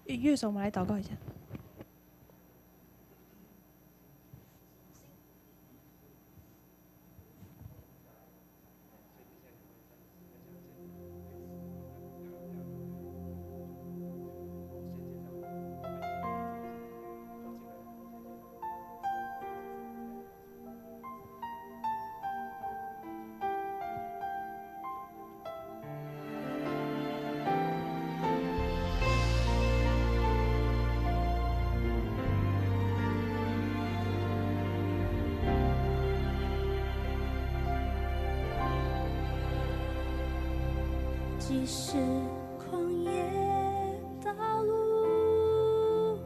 乐手，我们来祷告一下。即使旷野道路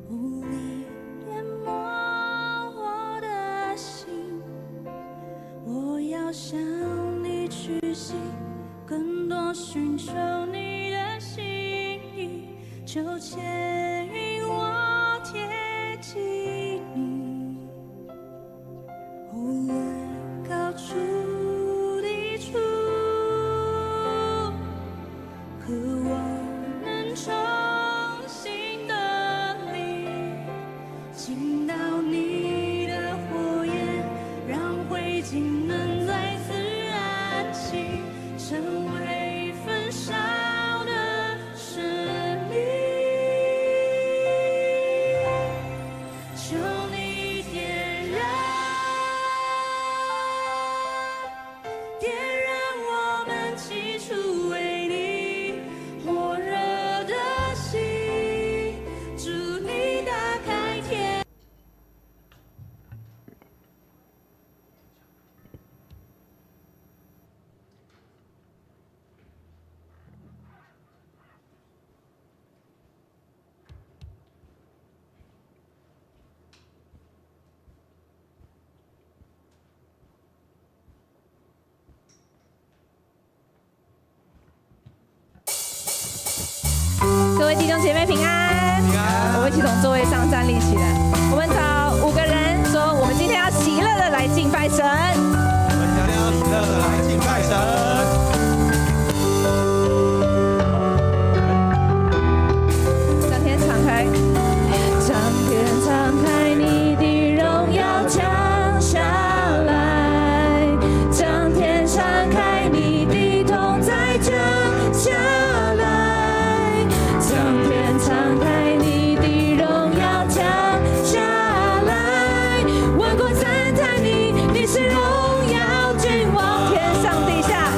无力淹没我的心，我要向你屈膝，更多寻求你的心意，求牵引我贴近你，无论高处低处，渴望能重新的你，进到你的火焰，让灰烬能再次燃起，成为焚烧的生命。求你点燃，点燃我们起初为你火热的心，祝你打开天。各位弟兄姐妹平安，我们一起从座位上站立起来。我们找5个人说，我们今天要喜乐的来敬拜神。我们今天要喜乐的来敬拜神。将天敞开，将天敞开，你的荣耀降下来，将天敞开，你的同在降下来，将天敞开，你的荣耀降下来，万国赞叹你，你是荣耀君王，天上地下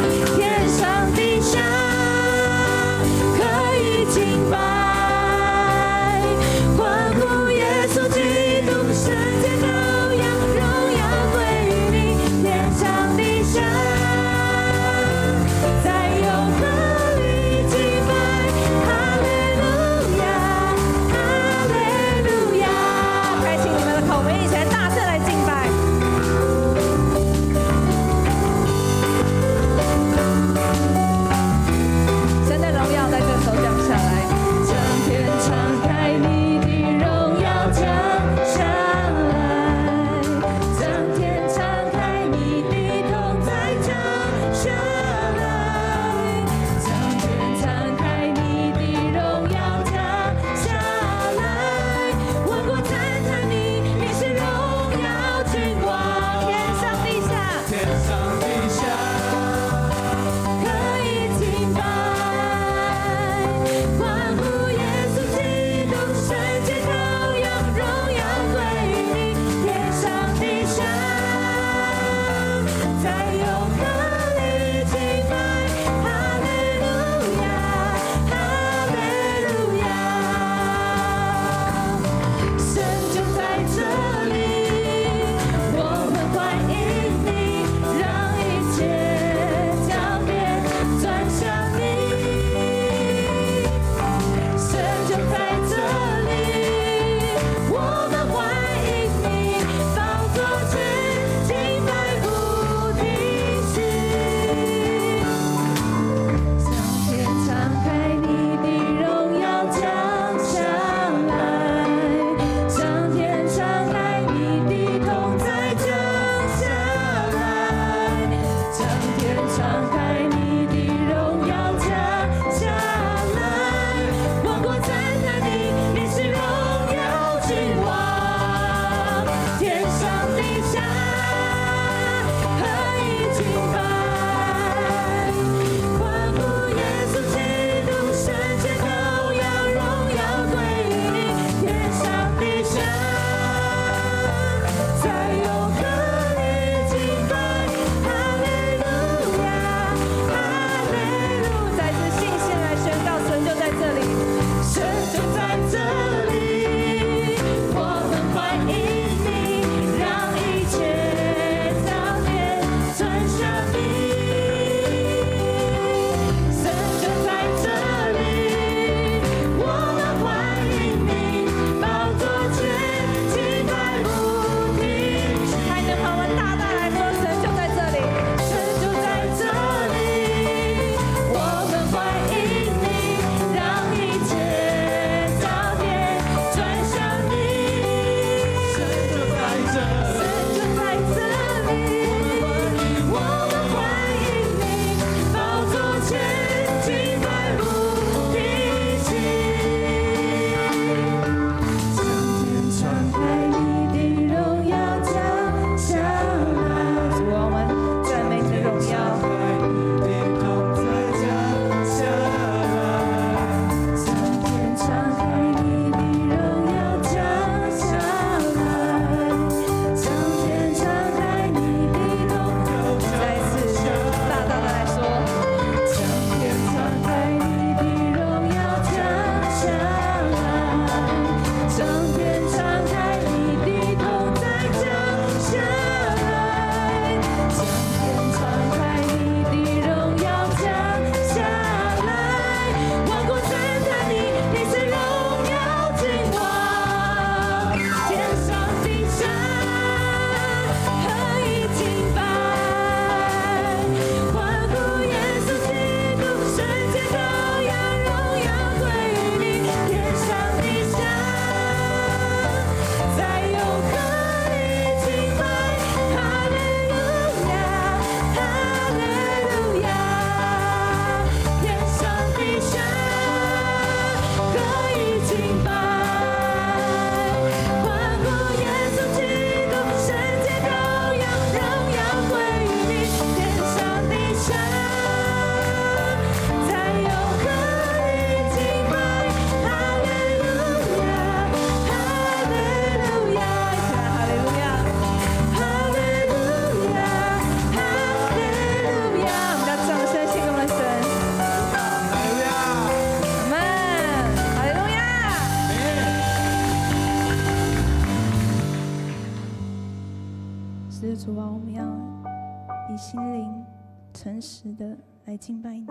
诚实的来敬拜你。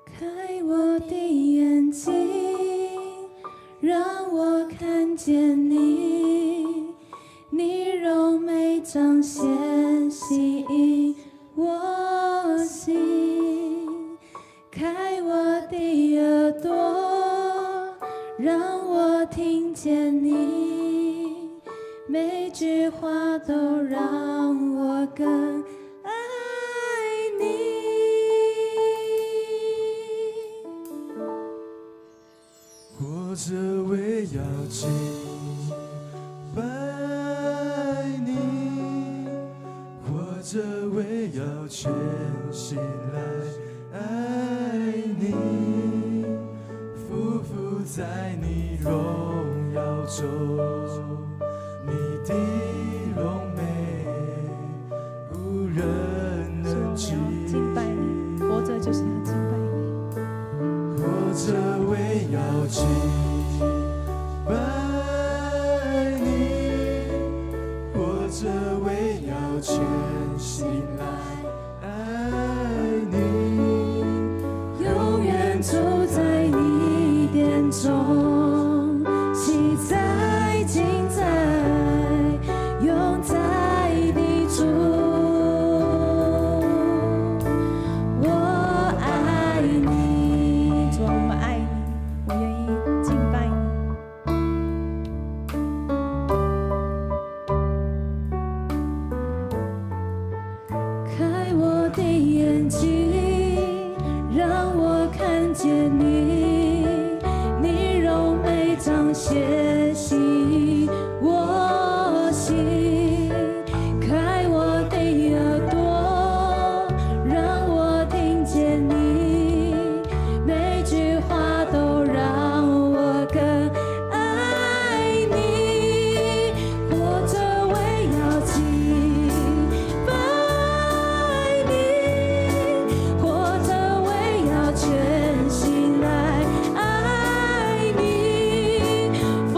开我的眼睛，让我看见你，你柔美彰显吸引我心。开我的耳朵，让我听见你，每句话都让我更爱你。活着为要敬拜你，活着为要全心来爱你，匍匐在你荣耀中，你的荣美无人能及。敬拜你，活着就是要敬拜你。活着为要敬拜你，活着为要全心来爱你，永远住在你殿中，喜在今在，永在地主。我爱你，主啊，我们爱你，我愿意敬拜你。开我的眼睛，让我看见你，你柔美彰显吸引我心。开我的耳朵，让我听见你，每句话都让我更爱你。活着为要敬拜你，活着为要全心来爱你，匍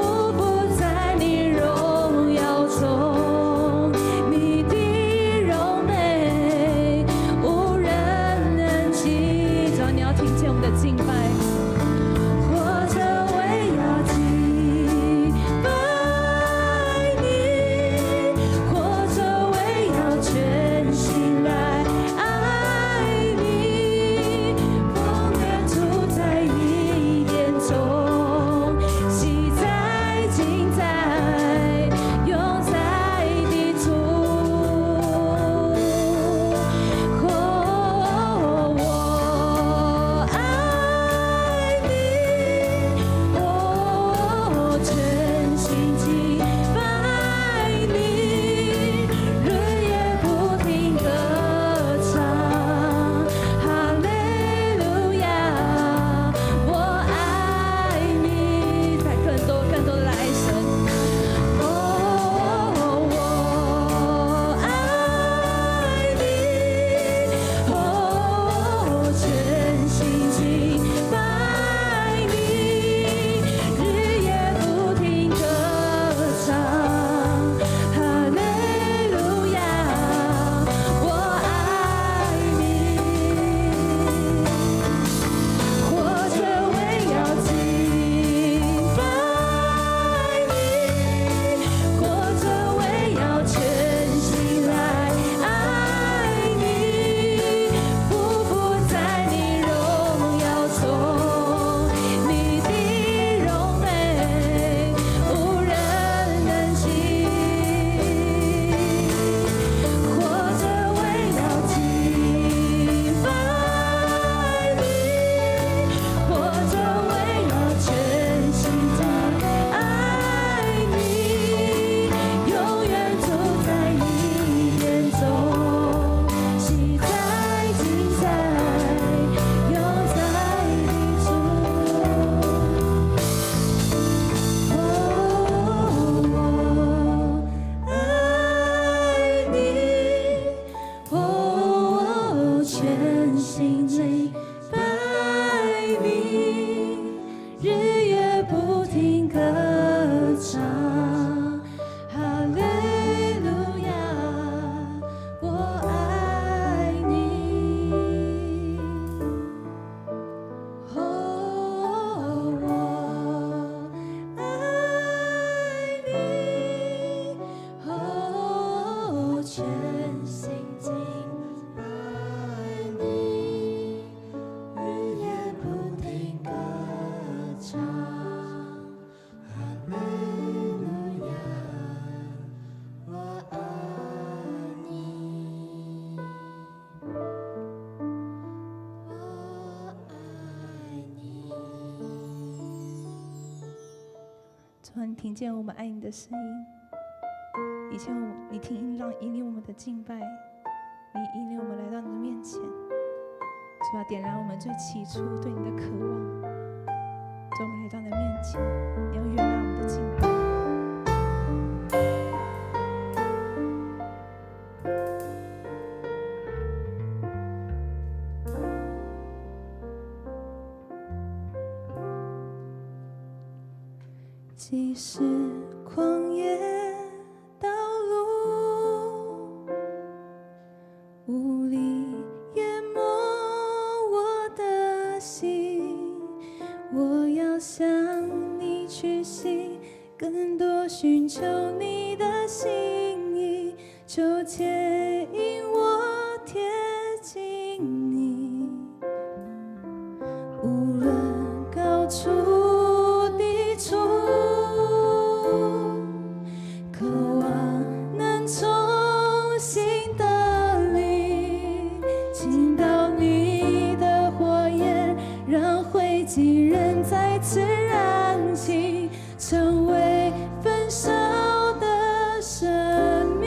主啊，你听见我们爱你的声音，你引领我们的敬拜，你引领我们来到你的面前。主啊，点燃我们最起初对你的渴望。主，我们来到你的面前，你要悦纳我们的敬拜。即使旷野道路无力淹没我的心，我要向你屈膝，更多寻求你的心意，求牵引我贴近你，无论高处低处，渴望能重新得力，倾倒你的火焰，让灰烬仍再次燃起，成为焚烧的生命。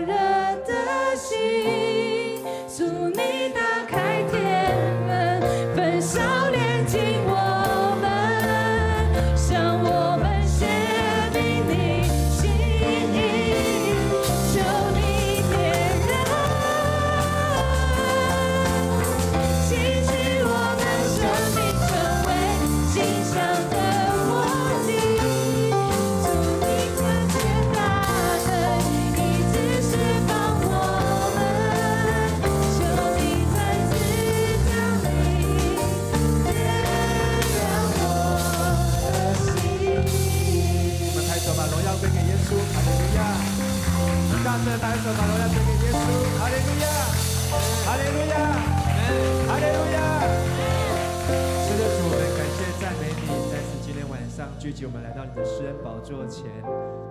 热的心，祝你打开天门，焚烧炼净我们，向我们显明你心意，求你点燃，吸取我们生命，成为馨香的火祭。祝你快接大能，一直释放我们，求你再次降临，点燃我的心。我们抬手把荣耀归给耶稣，哈利路亚！很大声地抬手把荣耀归给耶稣，哈利路亚，哈利路亚，哈利路亚！是的，主，我们感谢赞美你，再次今天晚上聚集我们来到你的施恩宝座前，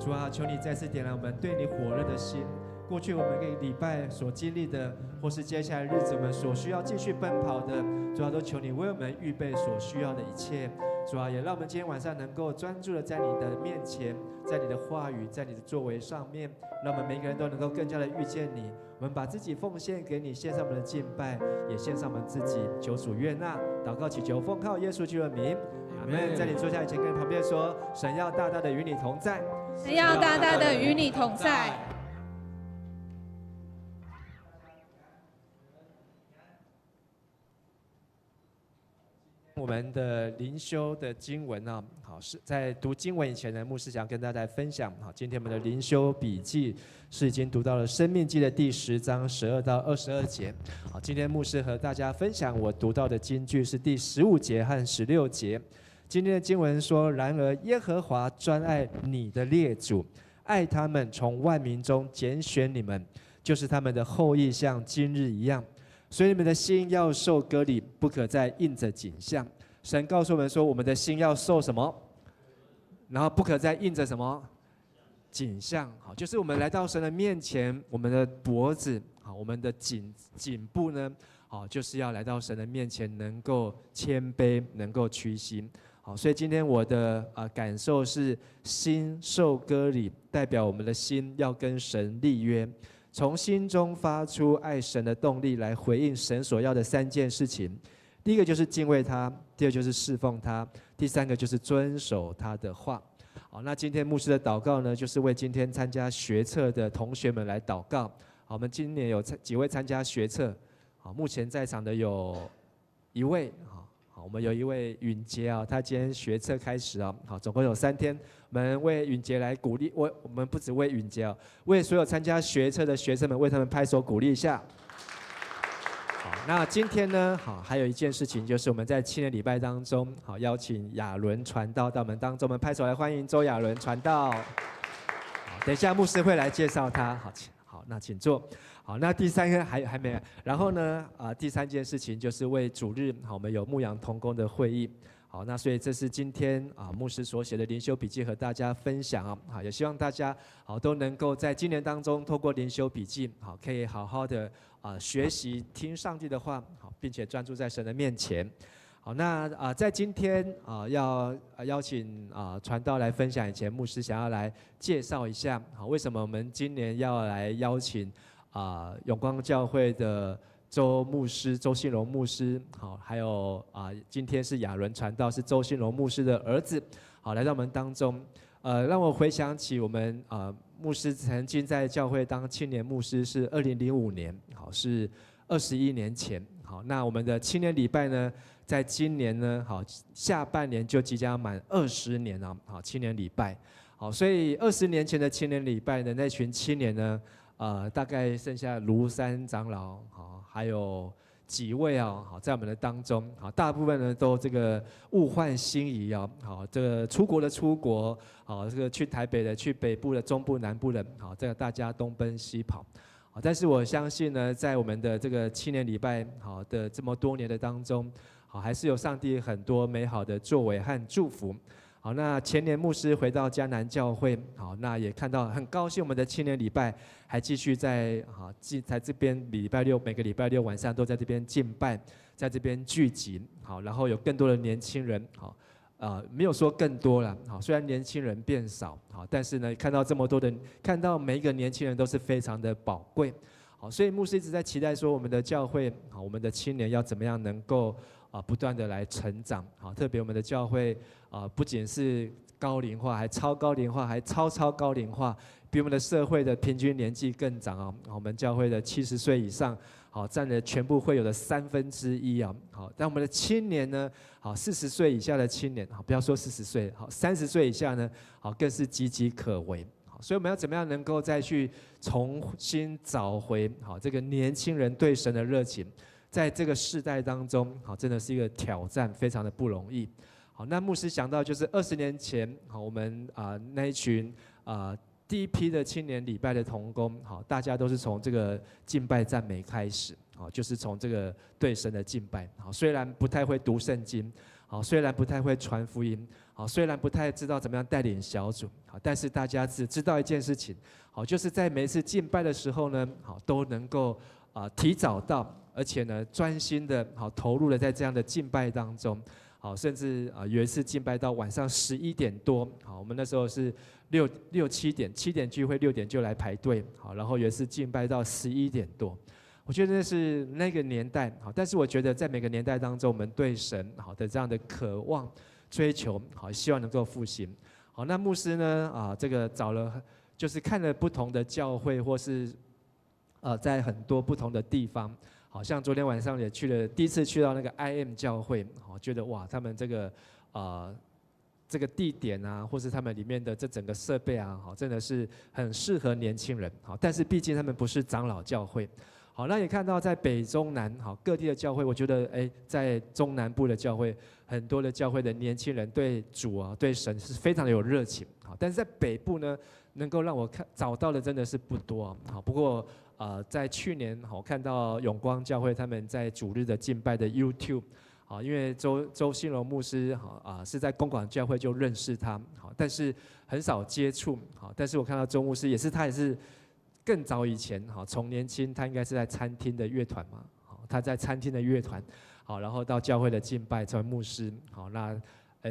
主啊，求你再次点燃我们对你火热的心。过去我们一个礼拜所经历的，或是接下来日子我们所需要继续奔跑的，主啊，都求你为我们预备所需要的一切。主啊，也让我们今天晚上能够专注的在你的面前，在你的话语，在你的作为上面，让我们每一个人都能够更加的遇见你。我们把自己奉献给你，献上我们的敬拜，也献上我们自己，求主悦纳。祷告祈求，奉靠耶稣基督的名，阿门。在你坐下以前，跟你旁边说：神要大大的与你同在，神要大大的与你同在。我们的灵修的经文呢，好，是在读经文以前呢，牧师想跟大家分享。好，今天我们的灵修笔记是已经读到了《申命记》的第10章12到22节。好，今天牧师和大家分享我读到的金句是第15节和16节。今天的经文说：然而耶和华专爱你的列祖，爱他们，从万民中拣选你们，就是他们的后裔，像今日一样。所以你们的心要受割礼，不可再印着景象。神告诉我们说，我们的心要受什么？然后不可再印着什么？景象。好，就是我们来到神的面前，我们的脖子，好，我们的颈部呢，好，就是要来到神的面前，能够谦卑，能够屈膝。好，所以今天我的感受是，心受割礼，代表我们的心要跟神立约。从心中发出爱神的动力，来回应神所要的3件事情。第一个就是敬畏他，第二就是侍奉他，第3个就是遵守他的话。好，那今天牧师的祷告呢，就是为今天参加学测的同学们来祷告。好，我们今年有几位参加学测？好，目前在场的有1位。好，我们有一位允杰啊，他今天学测开始啊，好，总共有3天。我们为允杰来鼓励，我们不只为允杰啊，为所有参加学测的学生们，为他们拍手鼓励一下。好，那今天呢，好，还有一件事情，就是我们在青年礼拜当中，好，邀请亚伦传道到我们当中，我们拍手来欢迎周亚伦传道。好，等一下牧师会来介绍他。好，那请坐。好，那第3个还没，然后呢，第3件事情就是为主日，好，我们有牧养同工的会议。好，那所以这是今天牧师所写的灵修笔记和大家分享啊，好，也希望大家好都能够在今年当中透过灵修笔记，好，可以好好的学习听上帝的话，好，并且专注在神的面前。好，那在今天要邀请传道来分享以前，牧师想要来介绍一下，好，为什么我们今年要来邀请永光教会的周信荣牧师，好，还有今天是亚伦传道，是周信荣牧师的儿子，好，来到我们当中，让我回想起我们牧师曾经在教会当青年牧师，是2005年，好，是21年前，好，那我们的青年礼拜呢，在今年呢，好，下半年就即将满20年了，好，青年礼拜，好，所以20年前的青年礼拜的那群青年呢，大概剩下卢山长老，好，还有几位啊，好，在我们的当中，好，大部分呢都这个物换星移啊，好，这个出国的出国，好，这个去台北的去北部的中部南部的，好，这个大家东奔西跑，好，但是我相信呢，在我们的这个青年礼拜好的这么多年的当中，好，还是有上帝很多美好的作为和祝福。好，那前年牧师回到迦南教会，好，那也看到很高兴，我们的青年礼拜还继续在这边每个礼拜六晚上都在这边敬拜，在这边聚集，好，然后有更多的年轻人，好没有说更多了，好，虽然年轻人变少，好，但是呢，看到这么多的，看到每一个年轻人都是非常的宝贵，好，所以牧师一直在期待说，我们的教会，好，我们的青年要怎么样能够不断的来成长，好，特别我们的教会不仅是高龄化，还超高龄化，还超高龄化，比我们的社会的平均年纪更长啊，我们教会的70岁以上。好，占了全部会有的1/3啊！好，但我们的青年呢？好，40岁以下的青年，好，不要说40岁，好，30岁以下呢？好，更是岌岌可危。好，所以我们要怎么样能够再去重新找回好这个年轻人对神的热情？在这个世代当中，好，真的是一个挑战，非常的不容易。好，那牧师想到就是20年前，好，我们那一群第一批的青年礼拜的同工，好，大家都是从这个敬拜赞美开始，好，就是从这个对神的敬拜，好，虽然不太会读圣经，好，虽然不太会传福音，好，虽然不太知道怎么样带领小组，好，但是大家只知道一件事情，好，就是在每一次敬拜的时候呢，好，都能够提早到，而且呢专心的，好，投入的在这样的敬拜当中。好，甚至有一次敬拜到晚上11点多，好，我们那时候是6、7点，7点聚会，6点就来排队，好，然后有一次敬拜到11点多，我觉得那是那个年代，好，但是我觉得在每个年代当中，我们对神好的这样的渴望、追求，好，希望能够复兴。好，那牧师呢，这个找了，就是看了不同的教会，或是在很多不同的地方。好像昨天晚上也去了，第一次去到那个 IM 教会，好，觉得哇，他们这个这个地点啊，或是他们里面的这整个设备啊，好，真的是很适合年轻人，好，但是毕竟他们不是长老教会，好，那也看到在北中南，好，各地的教会，我觉得在中南部的教会，很多的教会的年轻人对主啊，对神是非常的有热情，好，但是在北部呢，能够让我找到的真的是不多，好，不过。在去年，我看到永光教会他们在主日的敬拜的 YouTube， 好，因为周信荣牧师是在公馆教会就认识他，好，但是很少接触，好，但是我看到周牧师他也是更早以前，好，从年轻他应该是在餐厅的乐团嘛，好，他在餐厅的乐团，好，然后到教会的敬拜成为牧师，好，那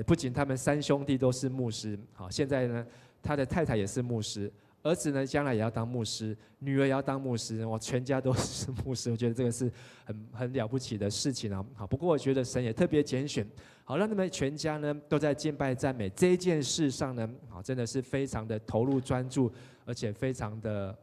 不仅他们3兄弟都是牧师，好，现在呢他的太太也是牧师。儿子呢，将来也要当牧师，女儿也要当牧师，哇，全家都是牧师，我觉得这个是很了不起的事情啊。好，不过我觉得神也特别拣选，好，让他们全家呢都在敬拜赞美这一件事上呢，好，真的是非常的投入专注，而且非常的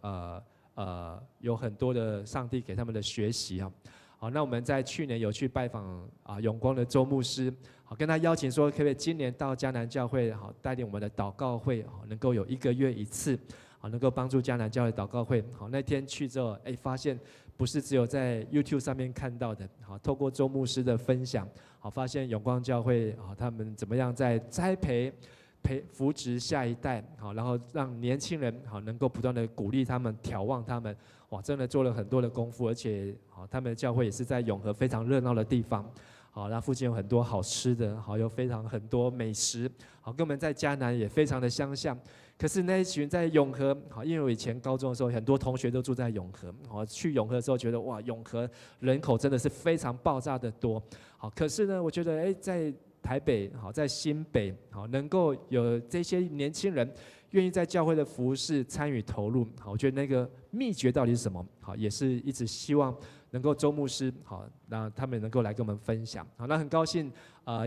有很多的上帝给他们的学习啊。好，那我们在去年有去拜访永光的周牧师，好，跟他邀请说，可不可以今年到迦南教会，好，带领我们的祷告会，好，能够有1个月1次。好，能够帮助迦南教会祷告会。好，那天去之后，发现不是只有在 YouTube 上面看到的。好，透过周牧师的分享，好，发现永光教会，好，他们怎么样在栽培、扶植下一代，好，然后让年轻人，好，能够不断的鼓励他们、眺望他们。哇，真的做了很多的功夫，而且，好，他们的教会也是在永和非常热闹的地方。好，那附近有很多好吃的，好，有很多美食，好，跟我们在迦南也非常的相像。可是那一群在永和，好，因为我以前高中的时候，很多同学都住在永和，好，去永和的时候觉得哇，永和人口真的是非常爆炸的多，好，可是呢，我觉得在台北，好，在新北，好，能够有这些年轻人愿意在教会的服事参与投入，好，我觉得那个秘诀到底是什么？好，也是一直希望能够周牧师，好，让他们能够来跟我们分享，好，那很高兴。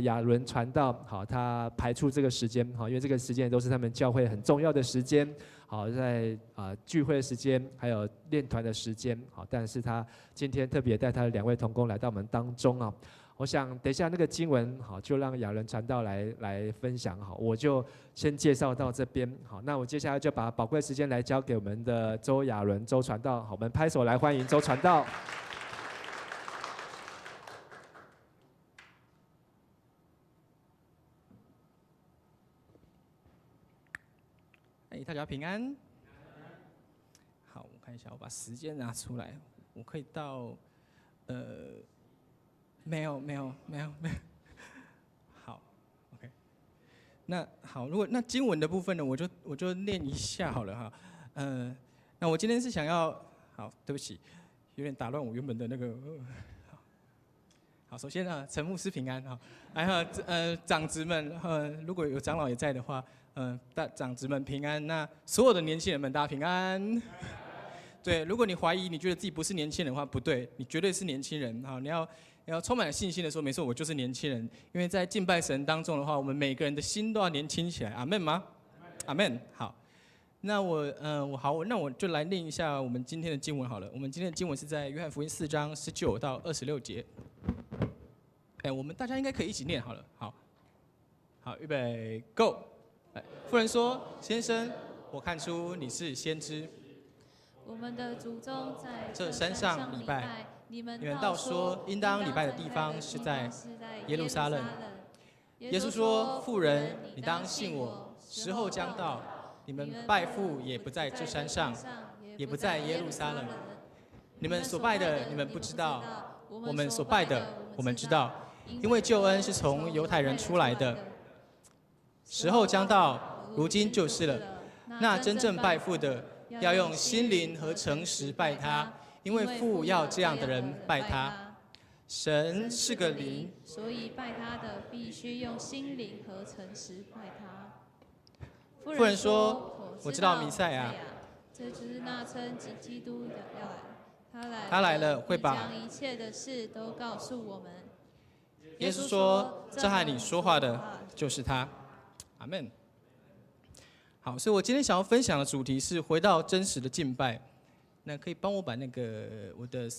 亚伦传道，好，他排出这个时间，好，因为这个时间也都是他们教会很重要的时间，好，在聚会的时间，还有练团的时间，好，但是他今天特别带他的2位同工来到我们当中啊，我想等一下那个经文，好，就让亚伦传道来分享，好，我就先介绍到这边，好，那我接下来就把宝贵时间来交给我们的周亚伦周传道，好，我们拍手来欢迎周传道。大家平安。好，我看一下，我把时间拿出来，我可以到，没有。好 ，OK。那好，如果那经文的部分呢，我就念一下好了哈。那我今天是想要，好，对不起，有点打乱我原本的那个。好，首先呢，陈牧师平安哈，还有长子们，如果有长老也在的话，长子们平安。那所有的年轻人们，大家平安。对，如果你怀疑你觉得自己不是年轻人的话，不对，你绝对是年轻人。好，你要充满了信心的说，没错，我就是年轻人。因为在敬拜神当中的话，我们每个人的心都要年轻起来。阿门吗？阿门。好，那那我就来念一下我们今天的经文好了。我们今天的经文是在约翰福音4章19到26节。我们大家应该可以一起念好了。好，预备 ，Go！ 妇人说：“先生，我看出你是先知。我们的祖宗在这山上礼拜，你们倒说应当礼拜的地方是在耶路撒冷。耶稣说：妇人，你当信我，时候将到，你们拜父也不在这山上，也不在耶路撒冷。你们所拜的，你们不知道；我们所拜的，我们知道。因为救恩是从犹太人出来的。时候将到，如今就是了。那真正拜父的，要用心灵和诚实拜他，因为父要这样的人拜他。神是个灵，所以拜他的必须用心灵和诚实拜他。妇人说：“我知道弥赛亚，这就是那称基督的要来。他来了，会把将一切的事都告诉我们。”耶稣说：“这和你说话的就是他。”阿门。好，所以我今天想要分享的主题是回到真实的敬拜。那可以帮我把那个我的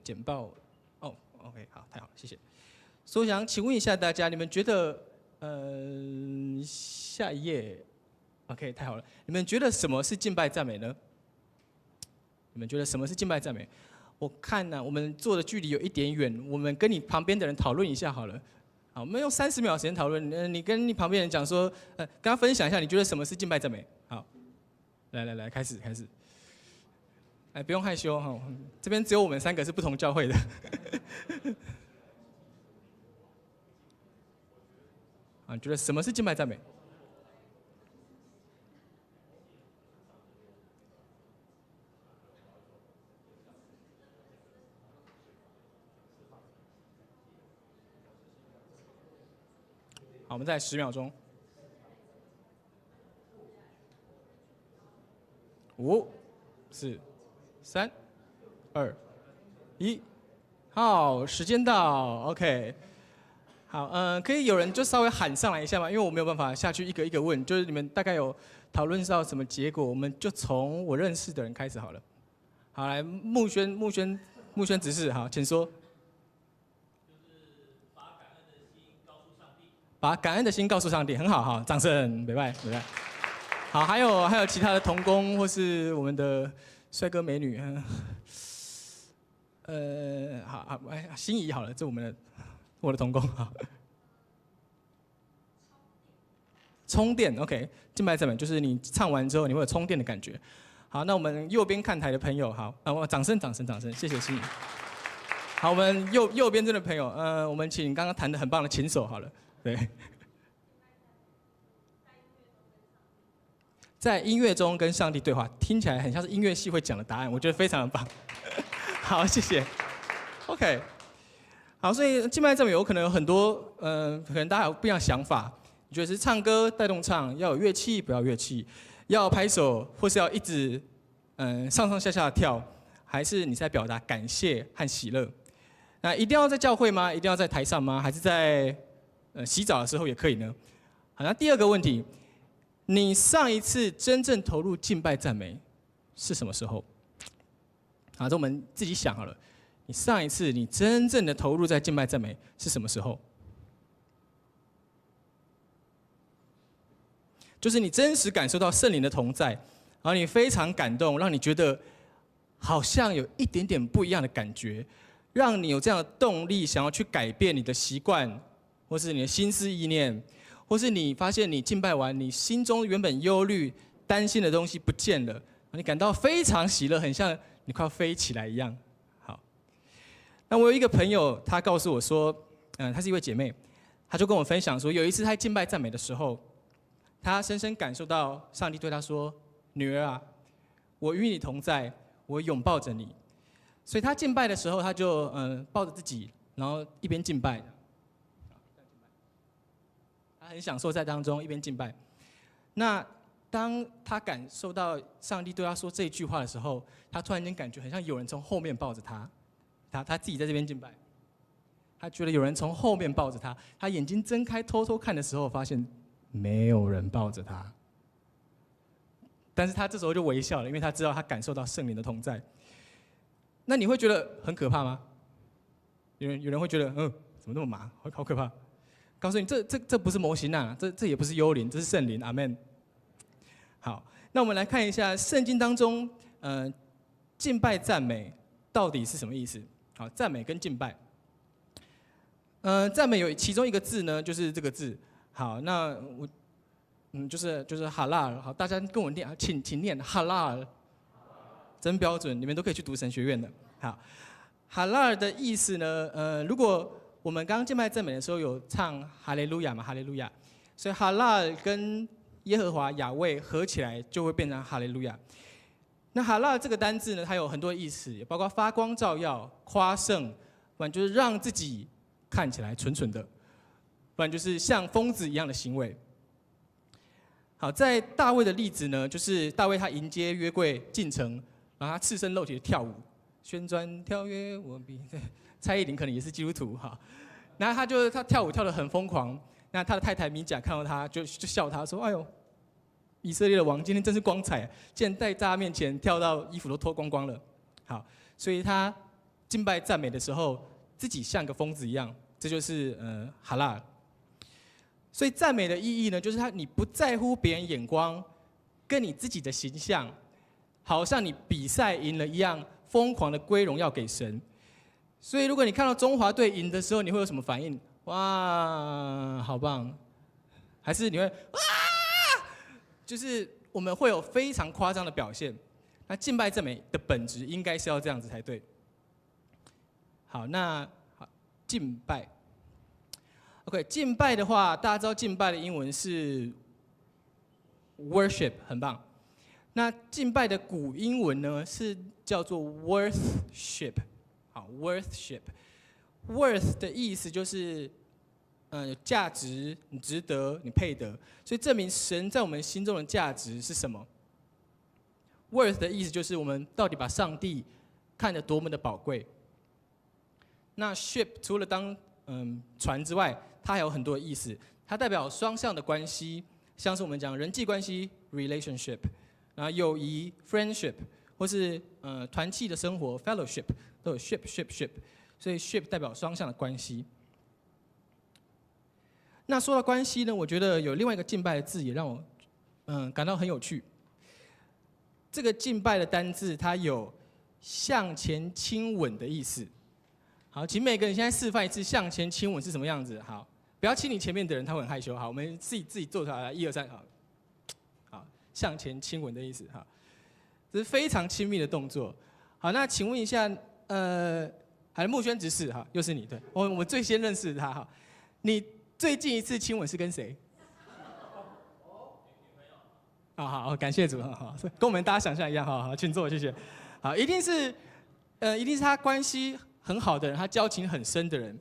简报，OK， 好，太好了，谢谢。所以我想请问一下大家，你们觉得下一页 ，OK， 太好了，你们觉得什么是敬拜赞美呢？你们觉得什么是敬拜赞美？我看呢，我们坐的距离有一点远，我们跟你旁边的人讨论一下好了。好，我们用30秒时间讨论。你跟你旁边人讲说，跟他分享一下，你觉得什么是敬拜赞美？好，来，开始。不用害羞哈，这边只有我们3个是不同教会的。啊，你觉得什么是敬拜赞美？好，我们再10秒钟。5、4、3、2、1，好，时间到 ，OK。好，可以有人就稍微喊上来一下吗？因为我没有办法下去一个一个问，就是你们大概有讨论到什么结果，我们就从我认识的人开始好了。好，来，木轩执事，好，请说。把感恩的心告诉上帝，很好哈，掌声，拜拜。好，还有其他的同工或是我们的帅哥美女，好，心仪好了，这我的同工好。充电 ，OK， 敬拜赞美就是你唱完之后你会有充电的感觉。好，那我们右边看台的朋友，好，我掌声，谢谢心仪。好，我们右边这位朋友，我们请刚刚弹得很棒的琴手好了。对，在音乐中跟上帝对话，听起来很像是音乐系会讲的答案，我觉得非常的棒。好，谢谢。OK， 好，所以敬拜赞美有可能有很多，可能大家有不一样的想法。你觉得是唱歌带动唱，要有乐器不要乐器，要拍手或是要一直上下的跳，还是你在表达感谢和喜乐？那一定要在教会吗？一定要在台上吗？还是在洗澡的时候也可以呢？好，那第二个问题，你上一次真正投入敬拜赞美是什么时候？好，这我们自己想好了。你上一次你真正的投入在敬拜赞美是什么时候？就是你真实感受到圣灵的同在，然后你非常感动，让你觉得好像有一点点不一样的感觉，让你有这样的动力，想要去改变你的习惯。或是你的心思意念，或是你发现你敬拜完，你心中原本忧虑、担心的东西不见了，你感到非常喜乐，很像你快要飞起来一样。好，那我有一个朋友，他告诉我说，她是一位姐妹，她就跟我分享说，有一次她敬拜赞美的时候，她深深感受到上帝对她说：“女儿啊，我与你同在，我拥抱着你。”所以她敬拜的时候，她就抱着自己。然后一边敬拜，他很享受在当中一边敬拜。那当他感受到上帝对他说这一句话的时候，他突然间感觉很像有人从后面抱着他，他自己在这边敬拜，他觉得有人从后面抱着他，他眼睛睁开偷偷看的时候，发现没有人抱着他，但是他这时候就微笑了，因为他知道他感受到圣灵的同在。那你会觉得很可怕吗？有人会觉得，怎么那么麻，好可怕。告诉你，这不是模型啊，这也不是幽灵，这是圣灵，阿们。好，那我们来看一下圣经当中，敬拜赞美到底是什么意思？好，赞美跟敬拜，赞美有其中一个字呢，就是这个字。好，那我，就是哈拉尔。好，大家跟我念，请念哈拉尔，真标准，你们都可以去读神学院的。好，哈拉尔的意思呢，如果我们刚刚敬拜赞美的时候有唱哈利路亚嘛，哈利路亚，所以哈拉尔跟耶和华雅卫合起来就会变成哈利路亚。那哈拉这个单字呢，它有很多意思，也包括发光照耀、夸胜，不然就是让自己看起来蠢蠢的，不然就是像疯子一样的行为。好，在大卫的例子呢，就是大卫他迎接约柜进城，然后他赤身露体的跳舞，旋转跳跃我比。蔡依林可能也是基督徒哈，然后他跳舞跳得很疯狂，那他的太太米甲看到他就笑他说：“哎呦，以色列的王今天真是光彩，竟然在大家面前跳到衣服都脱光光了。”好，所以他敬拜赞美的时候，自己像个疯子一样，这就是哈拉。所以赞美的意义呢，就是你不在乎别人眼光，跟你自己的形象，好像你比赛赢了一样，疯狂的归荣耀给神。所以如果你看到中华队赢的时候，你会有什么反应？哇，好棒！还是你会哇？就是我们会有非常夸张的表现。那敬拜赞美的本质应该是要这样子才对。好，那好，敬拜。OK， 敬拜的话，大家知道敬拜的英文是 worship， 很棒。那敬拜的古英文呢是叫做 worship。好 ，worship，worth 的意思就是，有价值，你值得，你配得，所以证明神在我们心中的价值是什么 ？worth 的意思就是我们到底把上帝看得多么的宝贵。那 ship 除了当船之外，它还有很多的意思，它代表双向的关系，像是我们讲人际关系 relationship， 然后友谊 friendship， 或是团契的生活 fellowship。都有 ship， 所以 ship 代表双向的关系。那说到关系呢，我觉得有另外一个敬拜的字也让我感到很有趣。这个敬拜的单字它有向前亲吻的意思。好，请每个人现在示范一次向前亲吻是什么样子。好，不要亲你前面的人，他会很害羞。好，我们自己做出来，1、2、3，好，向前亲吻的意思。好，这是非常亲密的动作。好，那请问一下。还是木轩执事哈，又是你对，我们最先认识他哈。你最近一次亲吻是跟谁？好，感谢主，好，跟我们大家想象一样，好，请坐，谢谢。好，一定是他关系很好的人，他交情很深的人。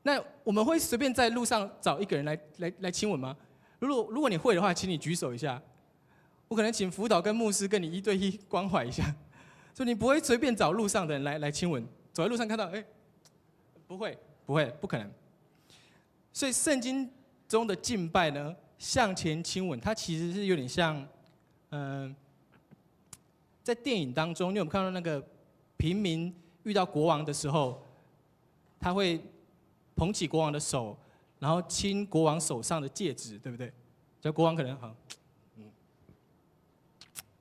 那我们会随便在路上找一个人来亲吻吗？如果你会的话，请你举手一下。我可能请辅导跟牧师跟你1对1关怀一下。所以你不会随便找路上的人来亲吻，走在路上看到，不会，不可能。所以圣经中的敬拜呢，向前亲吻，它其实是有点像，在电影当中，你有没有看到那个平民遇到国王的时候，他会捧起国王的手，然后亲国王手上的戒指，对不对？所以国王可能好，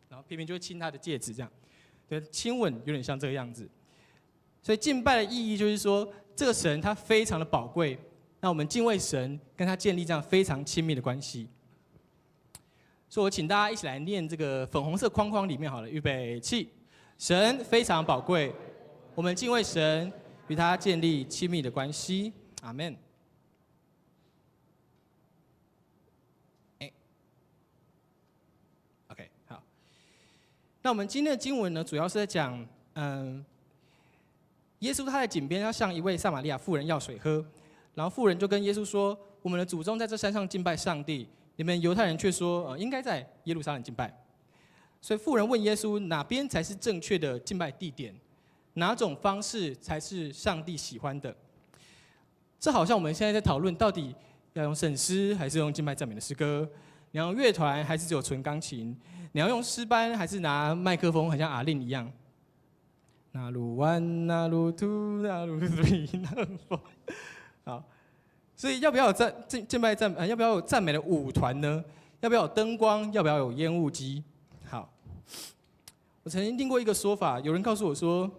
然后平民就会亲他的戒指，这样。对，亲吻有点像这个样子，所以敬拜的意义就是说，这个神他非常的宝贵，那我们敬畏神，跟他建立这样非常亲密的关系。所以我请大家一起来念这个粉红色框框里面好了，预备起，神非常宝贵，我们敬畏神，与他建立亲密的关系，阿们。OK， 好。那我们今天的经文呢，主要是在讲，耶稣他在井边要向一位撒玛利亚妇人要水喝，然后妇人就跟耶稣说：“我们的祖宗在这山上敬拜上帝，你们犹太人却说，应该在耶路撒冷敬拜。”所以妇人问耶稣，哪边才是正确的敬拜地点？哪种方式才是上帝喜欢的？这好像我们现在在讨论，到底要用圣诗还是用敬拜赞美的诗歌？你要用乐团还是只有纯钢琴？你要用诗班还是拿麦克风，很像阿令一样？那路 1， 那路 2， 那路 3， 那路 4。好，所以要不要有要不要有赞美的舞团呢？要不要有灯光？要不要有烟雾机？好，我曾经听过一个说法，有人告诉我说，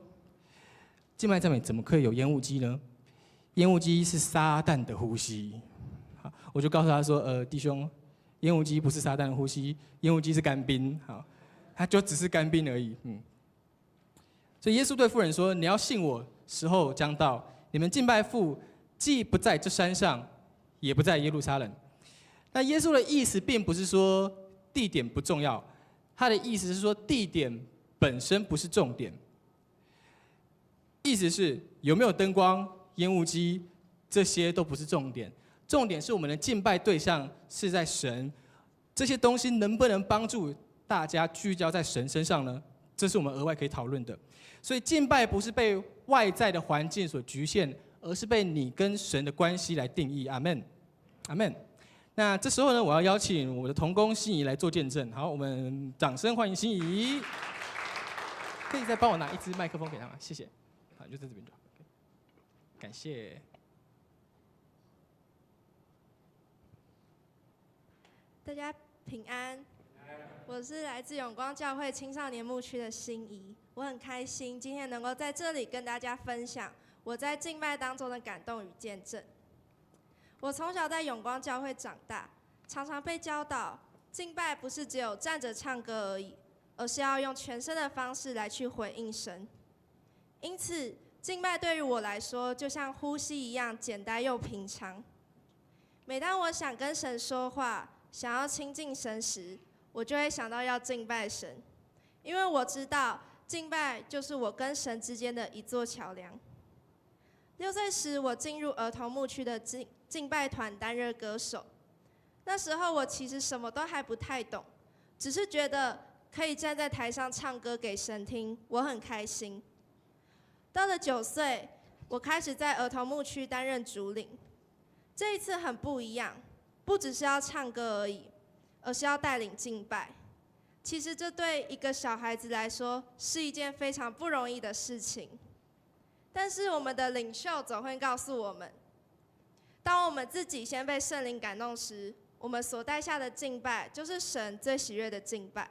敬拜赞美怎么可以有烟雾机呢？烟雾机是撒旦的呼吸。好，我就告诉他说，弟兄，烟雾机不是撒旦的呼吸，烟雾机是干冰。好，它就只是干冰而已。所以耶稣对妇人说：“你要信我，时候将到，你们敬拜父，既不在这山上，也不在耶路撒冷。”那耶稣的意思并不是说地点不重要，他的意思是说地点本身不是重点。意思是有没有灯光、烟雾机，这些都不是重点，重点是我们的敬拜对象是在神，这些东西能不能帮助大家聚焦在神身上呢？这是我们额外可以讨论的。所以敬拜不是被外在的环境所局限，而是被你跟神的关系来定义。阿们，阿们。那这时候呢，我要邀请我的同工心怡来做见证。好，我们掌声欢迎心怡。可以再帮我拿一支麦克风给他吗？谢谢。好，就在这边就好。感谢。大家平安。我是来自永光教会青少年牧区的心怡，我很开心今天能够在这里跟大家分享我在敬拜当中的感动与见证。我从小在永光教会长大，常常被教导敬拜不是只有站着唱歌而已，而是要用全身的方式来去回应神。因此，敬拜对于我来说就像呼吸一样简单又平常。每当我想跟神说话，想要亲近神时，我就会想到要敬拜神，因为我知道敬拜就是我跟神之间的一座桥梁。6岁时，我进入儿童牧区的敬拜团担任歌手。那时候我其实什么都还不太懂，只是觉得可以站在台上唱歌给神听，我很开心。到了9岁，我开始在儿童牧区担任主领。这一次很不一样，不只是要唱歌而已，而是要带领敬拜。其实这对一个小孩子来说是一件非常不容易的事情。但是我们的领袖总会告诉我们，当我们自己先被圣灵感动时，我们所带下的敬拜就是神最喜悦的敬拜。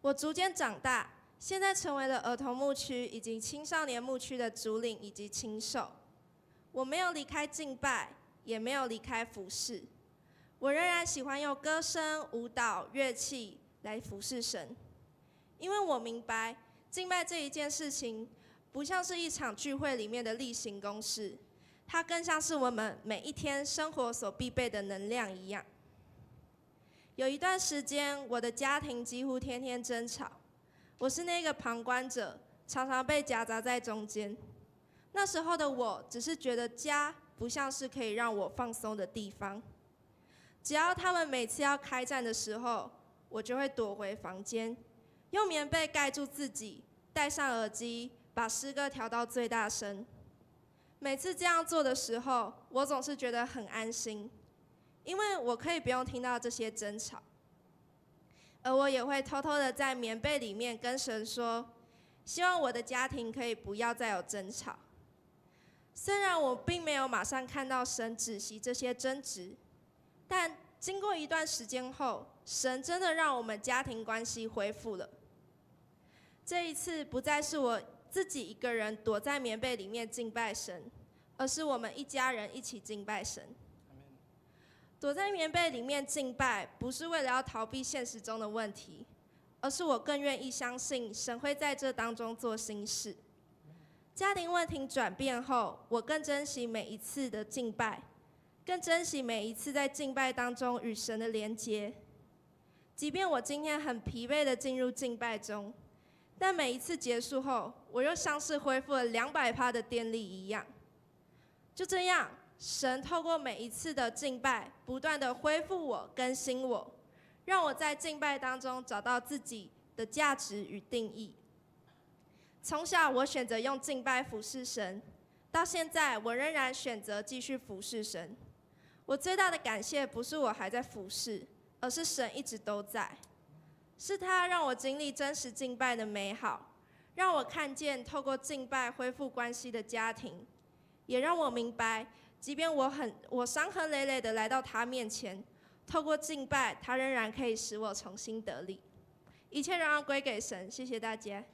我逐渐长大，现在成为了儿童牧区以及青少年牧区的主领以及青授。我没有离开敬拜，也没有离开服事。我仍然喜欢用歌声、舞蹈、乐器来服侍神，因为我明白敬拜这一件事情不像是一场聚会里面的例行公事，它更像是我们每一天生活所必备的能量一样。有一段时间，我的家庭几乎天天争吵，我是那个旁观者，常常被夹杂在中间。那时候的我只是觉得家不像是可以让我放松的地方。只要他们每次要开战的时候，我就会躲回房间，用棉被盖住自己，戴上耳机，把诗歌调到最大声。每次这样做的时候，我总是觉得很安心，因为我可以不用听到这些争吵。而我也会偷偷的在棉被里面跟神说，希望我的家庭可以不要再有争吵。虽然我并没有马上看到神止息这些争执，但经过一段时间后，神真的让我们家庭关系恢复了。这一次不再是我自己一个人躲在棉被里面敬拜神，而是我们一家人一起敬拜神。躲在棉被里面敬拜，不是为了要逃避现实中的问题，而是我更愿意相信神会在这当中做新事。家庭问题转变后，我更珍惜每一次的敬拜，更珍惜每一次在敬拜当中与神的连结。即便我今天很疲惫的进入敬拜中，但每一次结束后，我又像是恢复了200%的电力一样。就这样，神透过每一次的敬拜，不断的恢复我、更新我，让我在敬拜当中找到自己的价值与定义。从小我选择用敬拜服侍神，到现在我仍然选择继续服侍神。我最大的感谢不是我还在服侍，而是神一直都在。是他让我经历真实敬拜的美好，让我看见透过敬拜恢复关系的家庭，也让我明白，即便我伤痕累累的来到他面前，透过敬拜，他仍然可以使我重新得力。一切荣耀归给神，谢谢大家。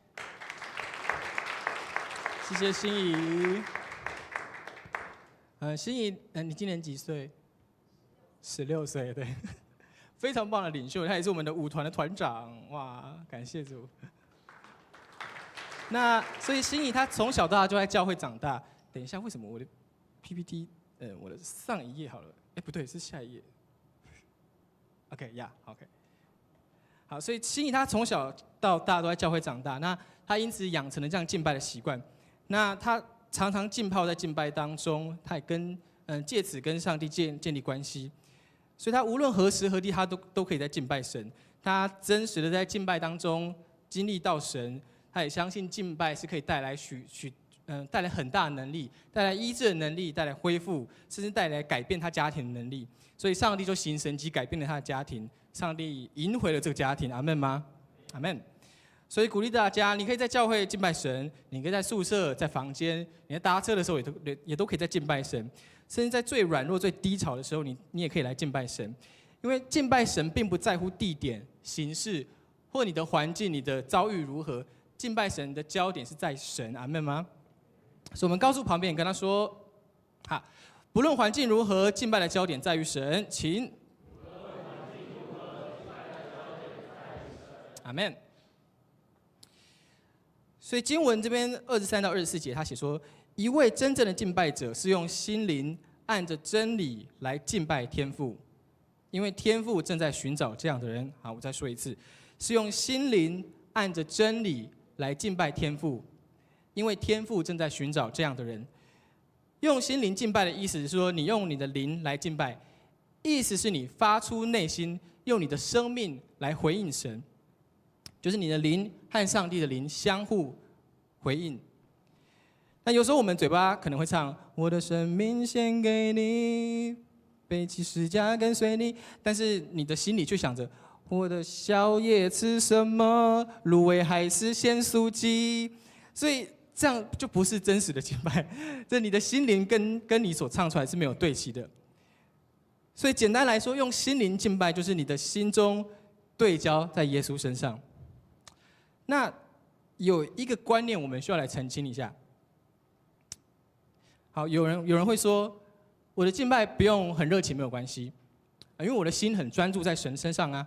谢谢心怡。心怡，你今年几岁？16岁，对，非常棒的领袖，他也是我们的舞团的团长，哇，感谢主。那所以心怡她从小到大就在教会长大。等一下，为什么我的 PPT， 我的上一页好了，不对，是下一页。OK 呀、OK。好，所以心怡她从小到大都在教会长大，那她因此养成了这样敬拜的习惯。那她常常浸泡在敬拜当中，她也借此跟上帝建立关系。所以她无论何时何地，她都可以在敬拜神。她真实的在敬拜当中经历到神，她也相信敬拜是可以带来带来很大的能力，带来医治的能力，带来恢复，甚至带来改变他家庭的能力。所以上帝就行神迹改变了他的家庭，上帝赢回了这个家庭，阿们吗？阿们。所以鼓励大家，你可以在教会敬拜神，你可以在宿舍、在房间，你在搭车的时候也都可以在敬拜神，甚至在最软弱、最低潮的时候，你也可以来敬拜神。因为敬拜神并不在乎地点、形式或你的环境、你的遭遇如何，敬拜神的焦点是在神，阿们吗？所以我们告诉旁边人，跟他说：好，不论环境如何，敬拜的焦点在于神，请。阿们。所以经文这边23到24节，他写说，一位真正的敬拜者是用心灵按着真理来敬拜天父，因为天父正在寻找这样的人。好，我再说一次，是用心灵按着真理来敬拜天父，因为天父正在寻找这样的人。用心灵敬拜的意思是说，你用你的灵来敬拜，意思是你发出内心，用你的生命来回应神，就是你的灵和上帝的灵相互回应。那有时候我们嘴巴可能会唱“我的生命献给你，背起十架跟随你”，但是你的心里却想着“我的宵夜吃什么，卤味还是咸酥鸡”，所以这样就不是真实的敬拜，这你的心灵跟你所唱出来是没有对齐的。所以简单来说，用心灵敬拜就是你的心中对焦在耶稣身上。那有一个观念我们需要来澄清一下。好，有人会说，我的敬拜不用很热情没有关系，因为我的心很专注在神身上啊。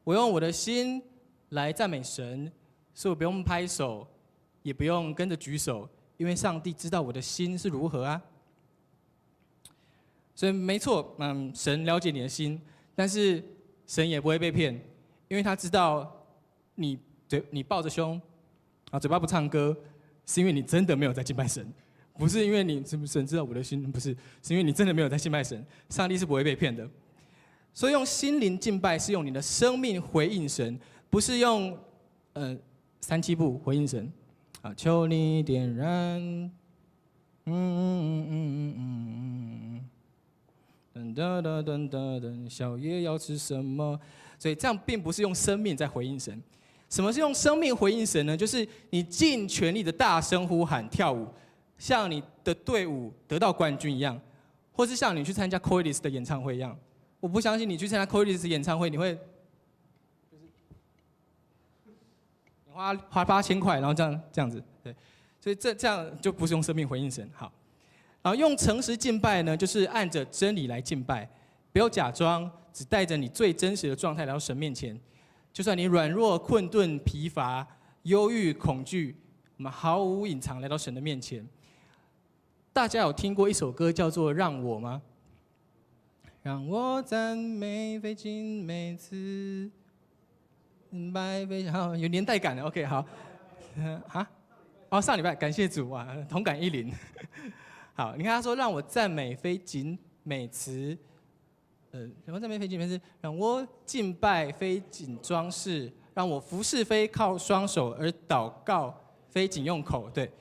我用我的心来赞美神，所以我不用拍手，也不用跟着举手，因为上帝知道我的心是如何啊。所以没错，神了解你的心，但是神也不会被骗，因为他知道你抱着胸，嘴巴不唱歌，是因为你真的没有在敬拜神，不是因为你神知道我的心，不是，是因为你真的没有在敬拜神。上帝是不会被骗的。所以用心灵敬拜是用你的生命回应神，不是用3-7步回应神。求你点燃，宵夜要吃什么？所以这样并不是用生命在回应神。什么是用生命回应神呢？就是你尽全力的大声呼喊跳舞，像你的队伍得到冠军一样，或是像你去参加 Coilis 的演唱会一样。我不相信你去参加 Coilis 的演唱会，你会花8000块，然后这样子，对，所以这样就不是用生命回应神。好，然后用诚实敬拜呢，就是按着真理来敬拜，不要假装，只带着你最真实的状态来到神面前。就算你软弱、困顿、疲乏、忧郁、恐惧，我们毫无隐藏来到神的面前。大家有听过一首歌叫做《让我》吗？让我赞美费尽每次白费，好有年代感的。OK， 好，上礼拜感谢主啊，同感一灵。好，你看他说让我赞美非仅美词，让我赞美非仅美词，让我敬拜非仅装饰，让我服侍非靠双手，而祷告非仅用口。对，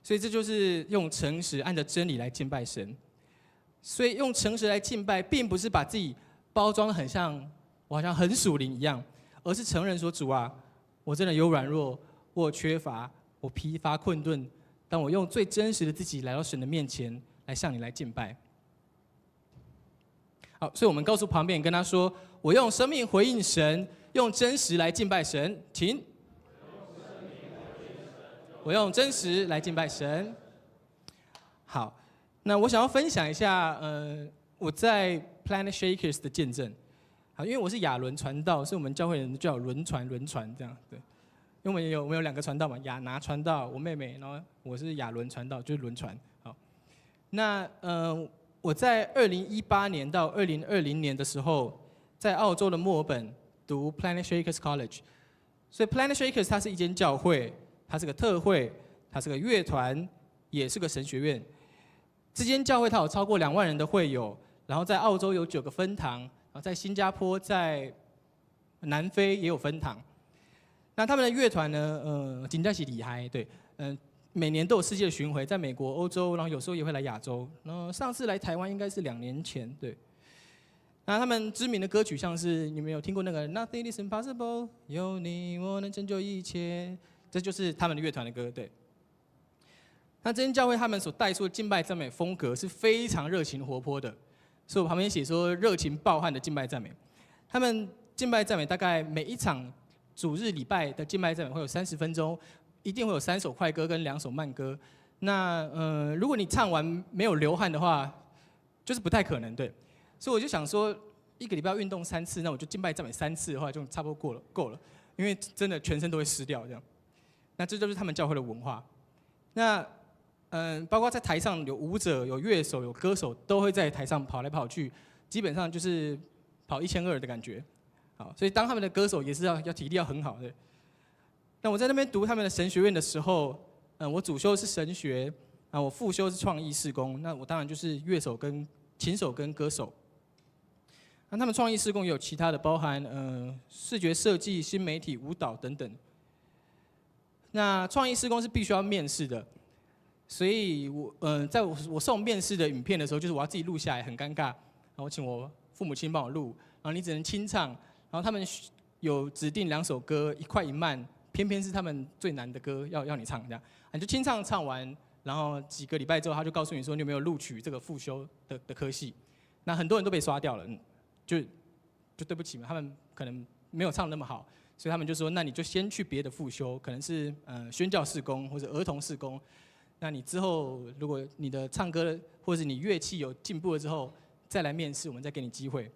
所以这就是用诚实按着真理来敬拜神。所以用诚实来敬拜，并不是把自己包装得很像我好像很属灵一样，而是承认说主啊，我真的有软弱，我有缺乏。我疲乏困顿，当我用最真实的自己来到神的面前，来向你来敬拜。好，所以我们告诉旁边人，跟他说：“我用生命回应神，用真实来敬拜神。”请。我用真实来敬拜神。好，那我想要分享一下，我在 Planet Shakers 的见证。好，因为我是亚伦传道，所以我们教会人叫轮传这样，对。因为我们有2个传道嘛，亚拿传道，我妹妹，然后我是亚伦传道，就是轮传。好，那我在2018年到2020年的时候，在澳洲的墨尔本读 Planet Shakers College， 所以 Planet Shakers 它是一间教会，它是个特会，它是个乐团，也是个神学院。这间教会它有超过2万人的会友，然后在澳洲有9个分堂，然后在新加坡、在南非也有分堂。那他们的乐团呢，真的是厉害，对，每年都有世界的巡回，在美国、欧洲，然后有时候也会来亚洲。然后上次来台湾应该是2年前，对。那他们知名的歌曲像是你们有听过那个 Nothing is impossible， 有你我能拯救一切，这就是他们的乐团的歌，对。那这间教会他们所带出的敬拜赞美风格是非常热情活泼的，所以我旁边写说热情暴汗的敬拜赞美。他们敬拜赞美大概每一场主日礼拜的敬拜赞美会有30分钟，一定会有3首快歌跟2首慢歌。那如果你唱完没有流汗的话，就是不太可能，对。所以我就想说，一个礼拜要运动3次，那我就敬拜赞美3次的话，就差不多够了，因为真的全身都会湿掉这样。那这就是他们教会的文化。那包括在台上有舞者、有乐手、有歌手，都会在台上跑来跑去，基本上就是跑1200的感觉。好，所以当他们的歌手也是要体力要很好的。那我在那边读他们的神学院的时候，我主修是神学，我副修是创意事工，那我当然就是乐手跟琴手跟歌手。那他们创意事工也有其他的，包含视觉设计、新媒体、舞蹈等等。那创意事工是必须要面试的，所以在我送面试的影片的时候，就是我要自己录下来，很尴尬，然后我请我父母亲帮我录，然后你只能清唱，然后他们有指定2首歌，一快一慢，偏偏是他们最难的歌要你唱这样，你就清唱完，然后几个礼拜之后，他就告诉你说你有没有录取这个副修的科系，那很多人都被刷掉了，就对不起嘛，他们可能没有唱那么好，所以他们就说那你就先去别的副修，可能是宣教事工或者儿童事工，那你之后如果你的唱歌或者是你乐器有进步了之后，再来面试，我们再给你机会。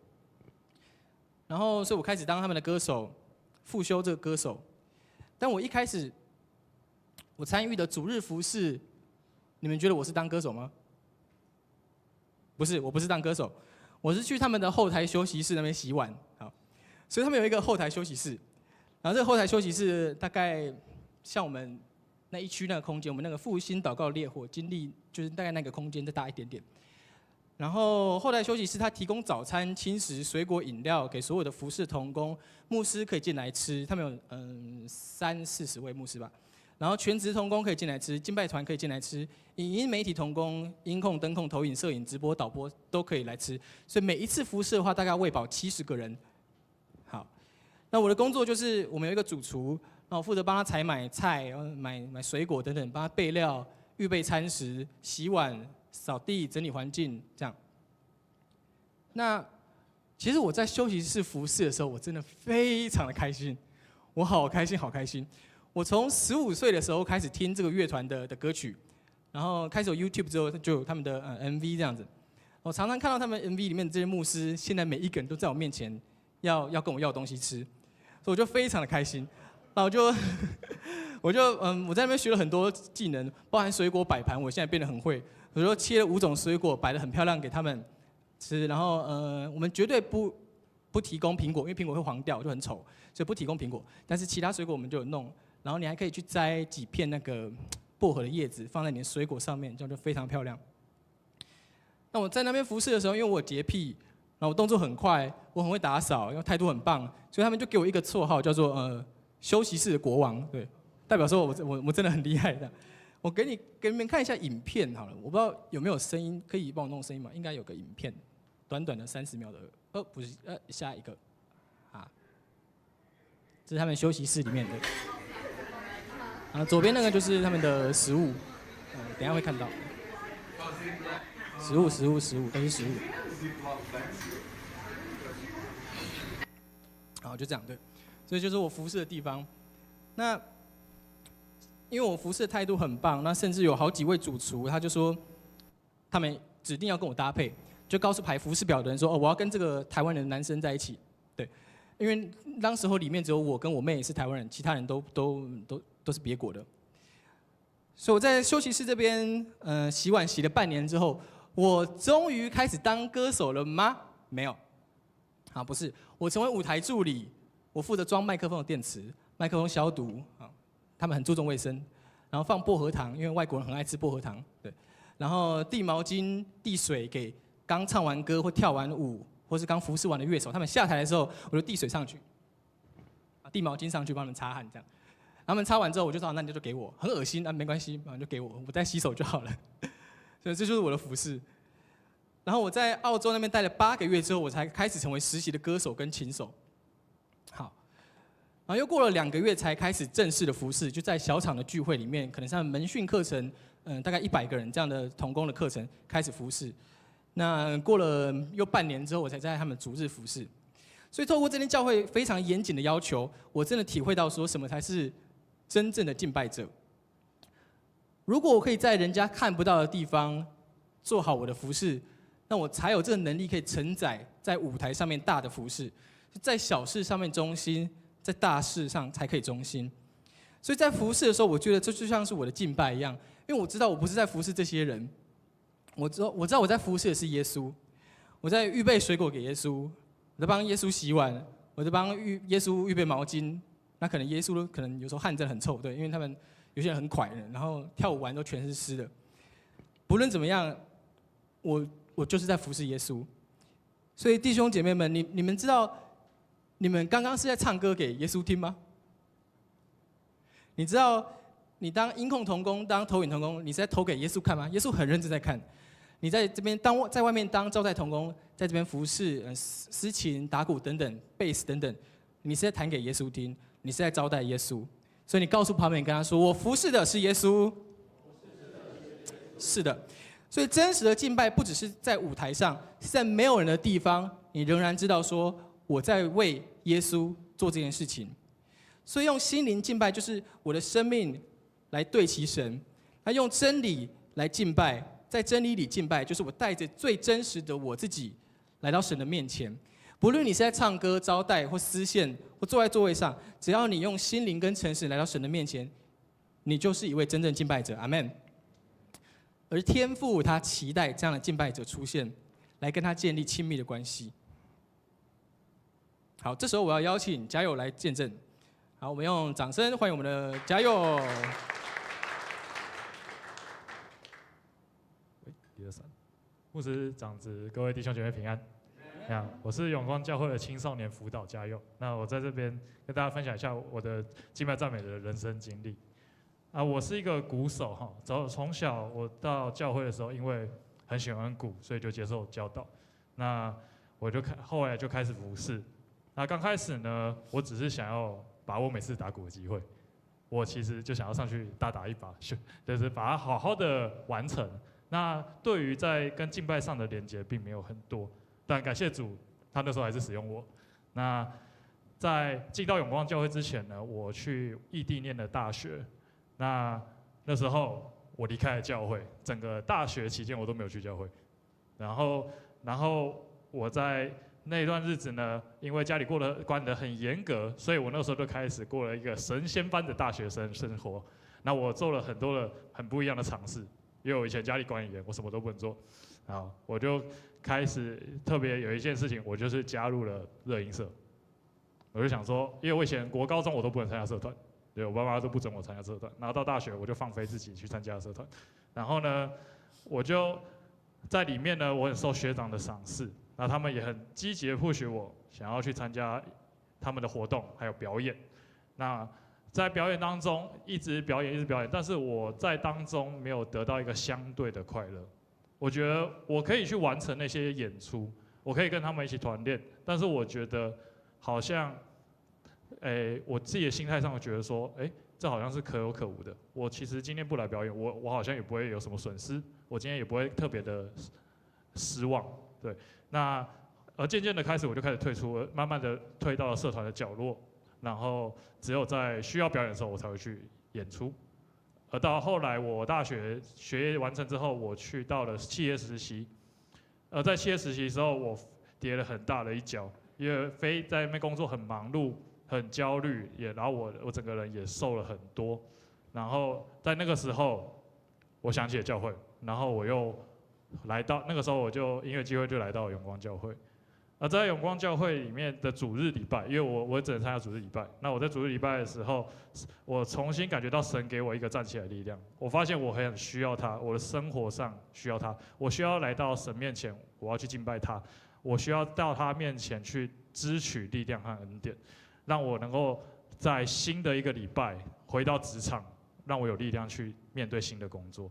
然后，所以我开始当他们的歌手，副修这个歌手。但我一开始，我参与的主日服事，你们觉得我是当歌手吗？不是，我不是当歌手，我是去他们的后台休息室那边洗碗。好，所以他们有一个后台休息室，然后这个后台休息室大概像我们那一区那个空间，我们那个复兴祷告烈火经历就是大概那个空间再大一点点。然后后台休息室，他提供早餐、轻食、水果、饮料给所有的服侍同工，牧师可以进来吃，他们有30-40位牧师吧。然后全职同工可以进来吃，敬拜团可以进来吃，影音媒体同工、音控、灯控、投影、摄影、直播、导播都可以来吃。所以每一次服侍的话，大概喂饱70个人。好，那我的工作就是我们有一个主厨，然后我负责帮他采买菜、买水果等等，帮他备料、预备餐食、洗碗、扫地、整理环境，这样。那其实我在休息室服侍的时候，我真的非常的开心，我好开心，好开心。我从15岁的时候开始听这个乐团的歌曲，然后开始有 YouTube 之后，就有他们的MV 这样子。我常常看到他们 MV 里面的这些牧师，现在每一个人都在我面前要跟我要东西吃，所以我就非常的开心。然后我在那边学了很多技能，包含水果摆盘，我现在变得很会。我就切了5种水果，摆得很漂亮给他们吃。然后我们绝对不提供苹果，因为苹果会黄掉，就很丑，所以不提供苹果。但是其他水果我们就有弄。然后你还可以去摘几片那个薄荷的叶子放在你的水果上面，这样就非常漂亮。那我在那边服侍的时候，因为我有洁癖，然后我动作很快，我很会打扫，因为态度很棒，所以他们就给我一个绰号叫做休息室的国王，对，代表说我真的很厉害的。我给你们看一下影片好了，我不知道有没有声音，可以帮我弄声音吗？应该有个影片，短短的30秒的，不是，下一个，啊，这是他们休息室里面的，左边那个就是他们的食物，等一下会看到，食物都是食物，好，就这样对，所以就是我服侍的地方，那。因为我服侍的态度很棒，那甚至有好几位主厨，他就说他们指定要跟我搭配，就告诉排服侍表的人说，我要跟这个台湾人的男生在一起，对，因为当时候里面只有我跟我妹是台湾人，其他人都是别国的，所以我在休息室这边洗碗洗了半年之后，我终于开始当歌手了吗？没有，啊不是，我成为舞台助理，我负责装麦克风的电池，麦克风消毒啊。他们很注重卫生，然后放薄荷糖，因为外国人很爱吃薄荷糖，对。然后递毛巾、递水给刚唱完歌或跳完舞，或是刚服侍完的乐手，他们下台的时候，我就递水上去，递毛巾上去帮他们擦汗，这样。他们擦完之后，我就说那你就给我，很恶心，没关系，就给我，我再洗手就好了。所以这就是我的服侍。然后我在澳洲那边待了8个月之后，我才开始成为实习的歌手跟琴手。好。然后又过了2个月才开始正式的服侍，就在小场的聚会里面，可能像门训课程，大概100个人这样的同工的课程开始服侍。那过了又半年之后，我才在他们主日服侍。所以透过这间教会非常严谨的要求，我真的体会到说什么才是真正的敬拜者。如果我可以在人家看不到的地方做好我的服侍，那我才有这个能力可以承载在舞台上面大的服侍，在小事上面忠心。在大事上才可以忠心，所以在服侍的时候，我觉得这就像是我的敬拜一样，因为我知道我不是在服侍这些人，我知道我在服侍的是耶稣，我在预备水果给耶稣，我在帮耶稣洗碗，我在帮耶稣预备毛巾，那可能耶稣可能有时候汗真的很臭，对，因为他们有些人很快的，然后跳舞完都全是湿的，不论怎么样，我就是在服侍耶稣，所以弟兄姐妹们，你们知道。你们刚刚是在唱歌给耶稣听吗？你知道，你当音控同工、当投影同工，你是在投给耶稣看吗？耶稣很认真在看。你在这边在外面当招待同工，在这边服侍司琴、打鼓等等、贝斯等等，你是在弹给耶稣听，你是在招待耶稣。所以你告诉旁边人跟他说：“我服侍的是耶稣。”是的，所以真实的敬拜不只是在舞台上，是在没有人的地方，你仍然知道说。我在为耶稣做这件事情，所以用心灵敬拜就是我的生命来对齐神，那用真理来敬拜，在真理里敬拜，就是我带着最真实的我自己来到神的面前。不论你是在唱歌、招待或丝线，或坐在座位上，只要你用心灵跟诚实来到神的面前，你就是一位真正敬拜者。阿们。而天父他期待这样的敬拜者出现，来跟他建立亲密的关系。好，这时候我要邀请嘉佑来见证。好，我们用掌声欢迎我们的嘉佑。1、2、3，牧师长子，各位弟兄姐妹平安。我是永光教会的青少年辅导嘉佑。那我在这边跟大家分享一下我的敬拜赞美的人生经历。我是一个鼓手哈，从小我到教会的时候，因为很喜欢鼓，所以就接受教导。那我就后来就开始服侍。那刚开始呢，我只是想要把握每次打鼓的机会，我其实就想要上去大打一把，就是把它好好的完成。那对于在跟敬拜上的连结并没有很多，但感谢主，他那时候还是使用我。那在进到永光教会之前呢，我去异地念了大学。那时候我离开了教会，整个大学期间我都没有去教会。然后我在那段日子呢，因为家里管得很严格，所以我那时候就开始过了一个神仙般的大学生生活。那我做了很多的很不一样的尝试，因为我以前家里管很严，我什么都不能做。好，我就开始特别有一件事情，我就是加入了热音社。我就想说，因为我以前国高中我都不能参加社团，对我爸妈都不准我参加社团，然后到大学我就放飞自己去参加社团，然后呢，我就在里面呢，我很受学长的赏识，然后他们也很积极的 push 我想要去参加他们的活动还有表演。那在表演当中一直表演，但是我在当中没有得到一个相对的快乐。我觉得我可以去完成那些演出，我可以跟他们一起团练，但是我觉得好像，我自己的心态上觉得说，这好像是可有可无的。我其实今天不来表演，我好像也不会有什么损失，我今天也不会特别的失望。对，那渐渐的开始我就开始退出了，慢慢的退到了社团的角落，然后只有在需要表演的时候我才会去演出。而到后来我大学学业完成之后，我去到了企业实习。在企业实习的时候，我跌了很大的一跤，因为在那边工作很忙碌、很焦虑，然后我整个人也瘦了很多。然后在那个时候，我想起了教会，然后我又来到那个时候，我就因为机会就来到了永光教会。在永光教会里面的主日礼拜，因为我只能参加主日礼拜。那我在主日礼拜的时候，我重新感觉到神给我一个站起来的力量。我发现我很需要他，我的生活上需要他，我需要来到神面前，我要去敬拜他，我需要到他面前去支取力量和恩典，让我能够在新的一个礼拜回到职场，让我有力量去面对新的工作。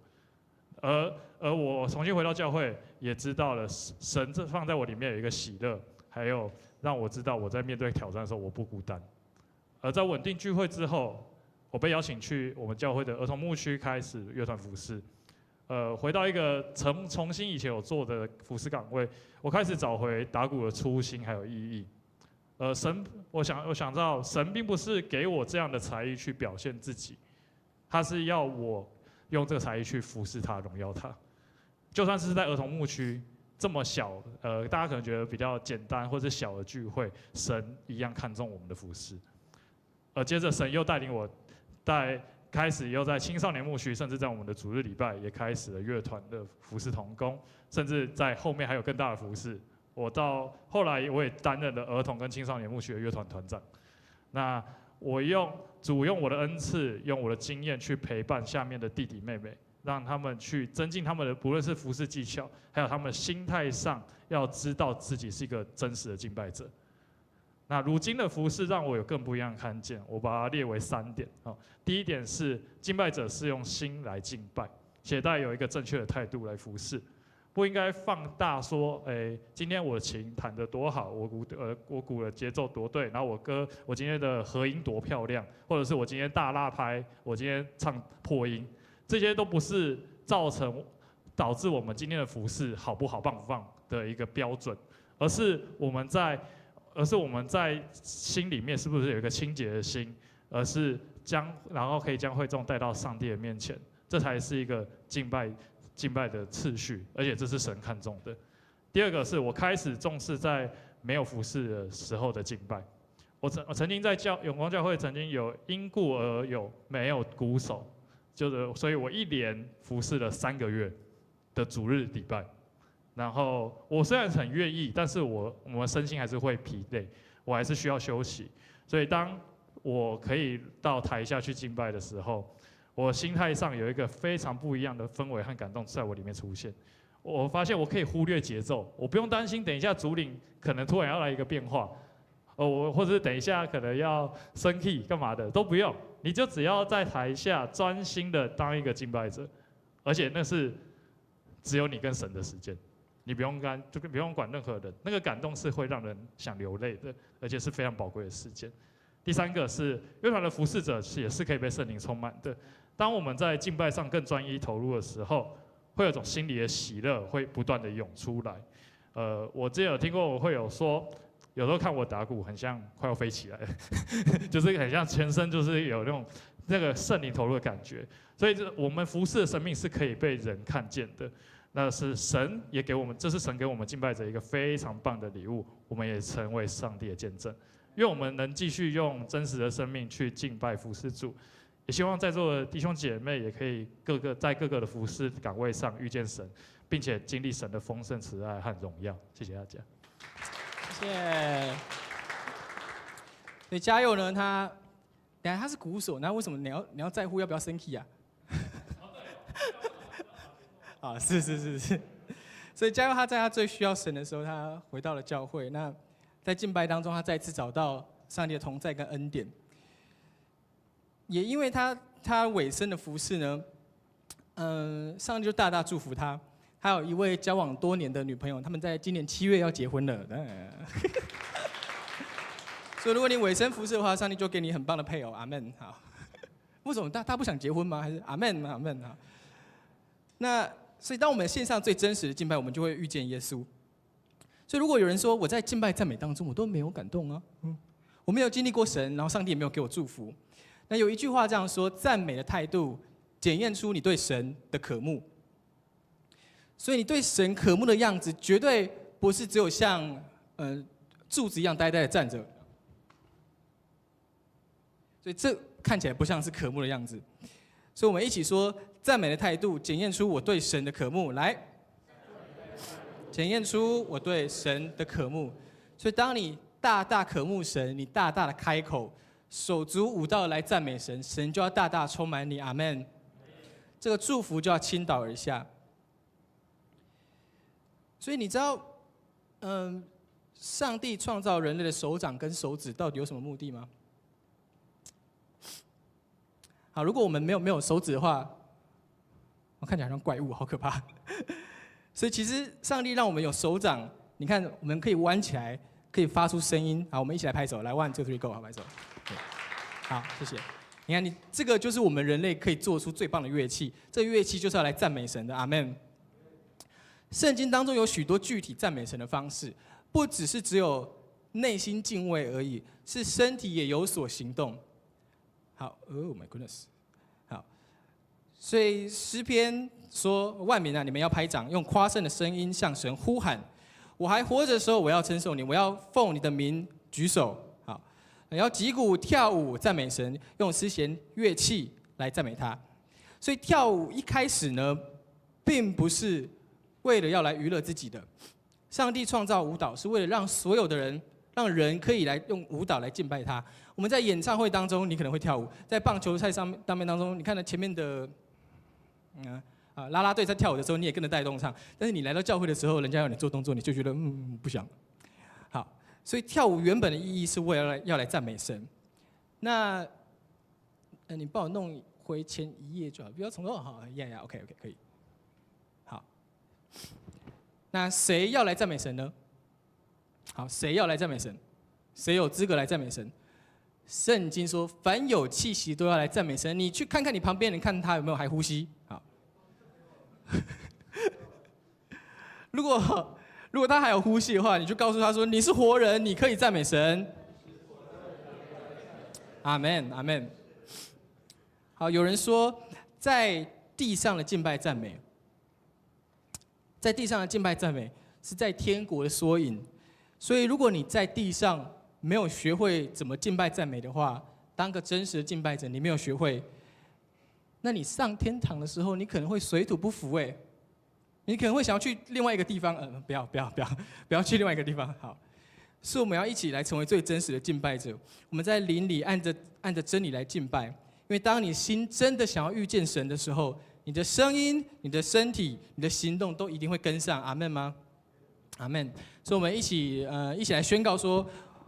而我重新回到教会，也知道了神这放在我里面有一个喜乐，还有让我知道我在面对挑战的时候我不孤单。而在稳定聚会之后，我被邀请去我们教会的儿童牧区开始乐团服事。回到一个重新以前有做的服事岗位，我开始找回打鼓的初心还有意义。我想到神并不是给我这样的才艺去表现自己，他是要我用这个才艺去服侍他、荣耀他。就算是在儿童牧区这么小，大家可能觉得比较简单或者小的聚会，神一样看重我们的服侍。接着神又带领我，开始又在青少年牧区，甚至在我们的主日礼拜也开始了乐团的服侍同工，甚至在后面还有更大的服侍。我到后来我也担任了儿童跟青少年牧区的乐团团长。那我用我的恩赐，用我的经验去陪伴下面的弟弟妹妹，让他们去增进他们的不论是服事技巧，还有他们心态上要知道自己是一个真实的敬拜者。那如今的服事让我有更不一样的看见，我把它列为3点。第一点是敬拜者是用心来敬拜，且带有一个正确的态度来服事，不应该放大说，今天我的琴弹得多好，我鼓的节奏多对，然后我今天的和音多漂亮，或者是我今天大拉拍，我今天唱破音，这些都不是导致我们今天的服事好不好、棒不棒的一个标准，而是我们在心里面是不是有一个清洁的心，然后可以将会众带到上帝的面前，这才是一个敬拜的次序，而且这是神看重的。第二个是我开始重视在没有服事的时候的敬拜。我曾经在永光教会曾经有因故而没有鼓手，所以我一连服事了3个月的主日礼拜。然后我虽然很愿意，但是我们身心还是会疲累，我还是需要休息。所以当我可以到台下去敬拜的时候，我心态上有一个非常不一样的氛围和感动在我里面出现。我发现我可以忽略节奏，我不用担心等一下主领可能突然要来一个变化，或者是等一下可能要升 key 干嘛的都不用，你就只要在台下专心的当一个敬拜者，而且那是只有你跟神的时间。你不用管任何人，那个感动是会让人想流泪的，而且是非常宝贵的事件。第3个是乐团的服侍者也是可以被圣灵充满的。当我们在敬拜上更专一投入的时候，会有一种心里的喜乐会不断的涌出来。我之前有听过我会有说，有时候看我打鼓很像快要飞起来了，就是很像全身就是有那个圣灵投入的感觉。所以我们服侍的生命是可以被人看见的。那是神也给我们，这是神给我们敬拜者一个非常棒的礼物，我们也成为上帝的见证。因为我们能继续用真实的生命去敬拜服侍主，也希望在座的弟兄姐妹也可以在各个的服侍岗位上遇见神，并且经历神的丰盛、慈爱和荣耀。谢谢大家。谢谢。所以嘉佑呢，他等下他是鼓手，那为什么你要在乎要不要升 key 啊？啊，是，所以加入他在他最需要神的时候，他回到了教会。那在敬拜当中，他再次找到上帝的同在跟恩典。也因为他委身的服事呢，上帝就大大祝福他。还有一位交往多年的女朋友，他们在今年7月要结婚了。所以如果你委身服事的话，上帝就给你很棒的配偶。阿门。好，为什么大家不想结婚吗？还是阿门阿门啊？那所以当我们线上最真实的敬拜，我们就会遇见耶稣。所以如果有人说我在敬拜赞美当中我都没有感动啊，我没有经历过神，然后上帝也没有给我祝福。那有一句话这样说：赞美的态度检验出你对神的渴慕。所以你对神渴慕的样子，绝对不是只有像柱子一样呆呆的站着。所以这看起来不像是渴慕的样子。所以我们一起说，赞美的态度检验出我对神的渴慕。来，检验出我对神的渴慕。所以当你大大渴慕神，你大大的开口，手足舞蹈来赞美神，神就要大大充满你。阿们。这个祝福就要倾倒而下。所以你知道，上帝创造人类的手掌跟手指到底有什么目的吗？好，如果我们没有手指的话，我看起来好像怪物，好可怕。所以其实上帝让我们有手掌，你看我们可以弯起来，可以发出声音。好，我们一起来拍手，来 1, 2, 3, go， 好，拍手。好，谢谢。你看，这个就是我们人类可以做出最棒的乐器。这个乐器就是要来赞美神的。阿们。圣经当中有许多具体赞美神的方式，不只是只有内心敬畏而已，是身体也有所行动。好 ，Oh my goodness， 好，所以诗篇说：“万民啊，你们要拍掌，用夸胜的声音向神呼喊。我还活着的时候，我要称颂你，我要奉你的名举手。好，要击鼓跳舞赞美神，用丝弦乐器来赞美他。所以跳舞一开始呢，并不是为了要来娱乐自己的。上帝创造舞蹈是为了让所有的人，让人可以来用舞蹈来敬拜他。我们在演唱会当中，你可能会跳舞；在棒球赛当中，你看到前面的，啦啦队在跳舞的时候，你也跟着带动唱。但是你来到教会的时候，人家要你做动作，你就觉得不想。好，所以跳舞原本的意义是为了要来赞美神。那，你帮我弄回前一页就好，不要从头好呀 ，OK 可以。好，那谁要来赞美神呢？好，谁要来赞美神？谁有资格来赞美神？圣经说，凡有气息都要来赞美神。你去看看你旁边人，看他有没有还呼吸。好，如果他还有呼吸的话，你就告诉他说，你是活人，你可以赞美神。阿们，阿们。好，有人说，在地上的敬拜赞美，在地上的敬拜赞美是在天国的缩影。所以，如果你在地上没有学会怎么敬拜赞美的话，当个真实的敬拜者，你没有学会，那你上天堂的时候，你可能会水土不服哎，你可能会想要去另外一个地方，不要去另外一个地方。好，所以我们要一起来成为最真实的敬拜者。我们在灵里按着真理来敬拜，因为当你心真的想要遇见神的时候，你的声音、你的身体、你的行动都一定会跟上。阿们吗？阿们。所以我们一起来宣告说，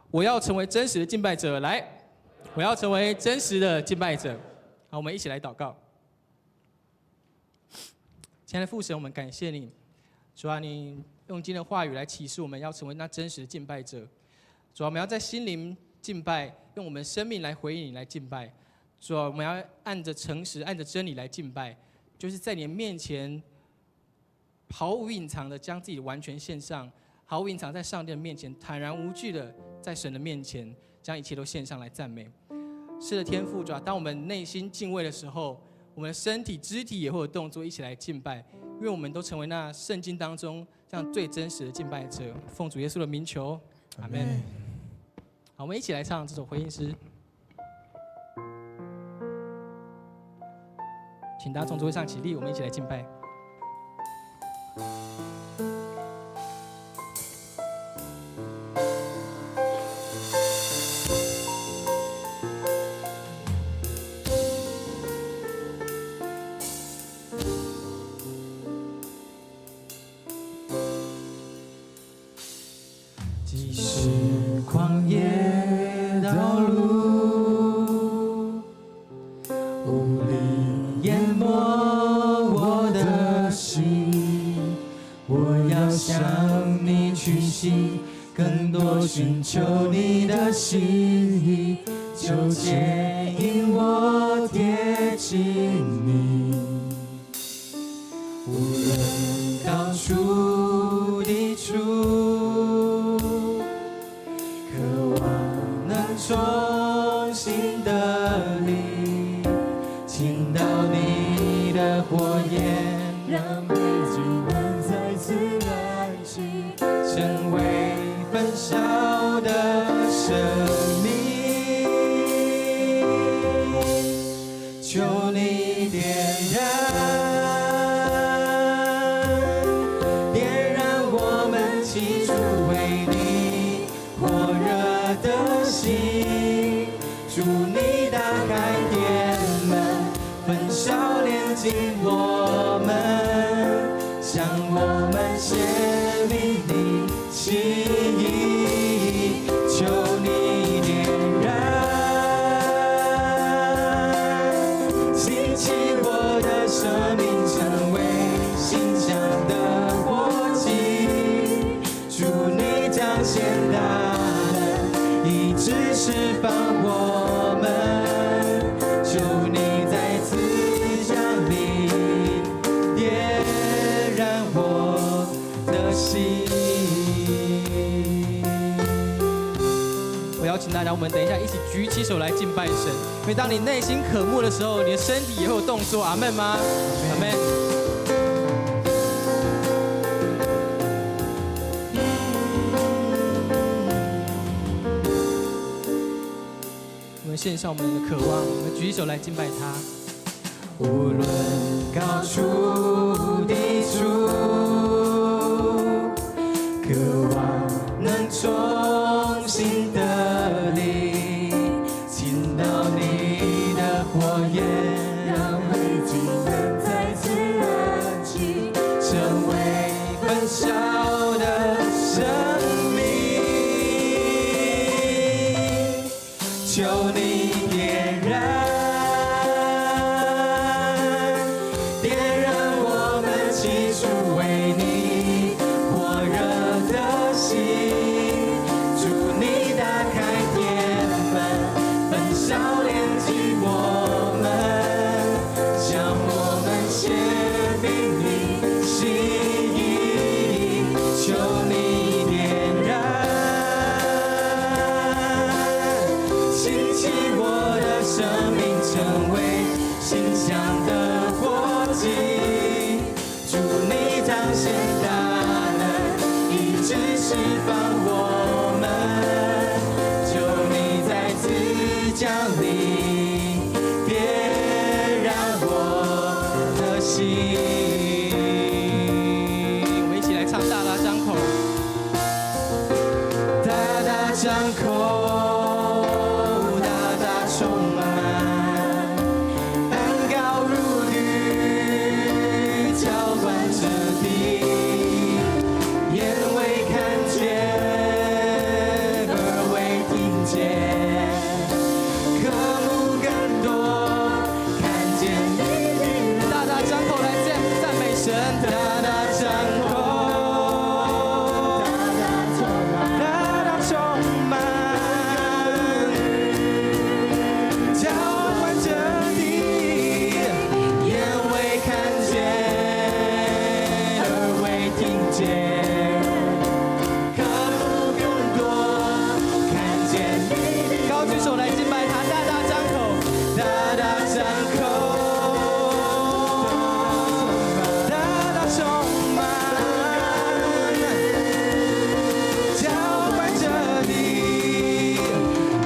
我要成为真实的敬拜者。来，我要成为真实的敬拜者。好，我们一起来祷告。亲爱的父神，我们感谢你，主啊，你用今天的话语来启示我们要成为那真实的敬拜者。主啊，我们要在心灵敬拜，用我们生命来回应你，来敬拜。主啊，我们要按着诚实、按着真理来敬拜，就是在你面前毫无隐藏的将自己完全献上，毫无隐藏在上帝的面前坦然无惧的在神的面前将一切都献上来赞美。是的，天父，主啊，当我们内心敬畏的时候，我们的身体肢体也会有动作一起来敬拜，因为我们都成为那圣经当中这样最真实的敬拜者。奉主耶稣的名求，阿们。好，我们一起来唱这首回应诗，请大家从座位上起立，我们一起来敬拜。心，更多寻求你的心意，就牵引我贴近你。无论高处低处，渴望能重新得力，倾倒你的火焰，让悲剧能再次燃起，成为焚烧的生命。求你点燃，点燃我们起初为你火热的心。祝你打开天门，焚烧炼净我们，向我们显明你心意。求你点燃，兴起我的生命，成为馨香的火祭。祝你彰显大能，医治释放我们。求你再次降临，点燃我的心。我邀请大家，我们等一下一起举起手来敬拜神。因为当你内心渴慕的时候，你的身体也会有动作。阿们吗？阿们。我们献上我们的渴望，我们举起手来敬拜他。无论高处低处，渴望能重新得力，倾倒你的火焰，让灰烬能再次燃起，成为焚烧的生命。求你点燃，点燃我们起初为你火热的心。祝你打开天门，焚烧炼净我们，向我们显明你心意。求你点燃，兴起我的生命，成为馨香的火祭。祝你彰显大能，医治释放我们。求你再次降临，点燃我的心。我们一起来唱大大张口。大大张口，大大充满，恩膏如雨，浇灌着地。眼未看见，耳未听见，渴慕更多，看见你。大大张口来赞美神。大大张口。大大充满，浇灌着你，眼未看见，耳未听见，渴慕更多，看见你。高举手来敬拜他，大大张口。大大张口，大大充满，浇灌着你，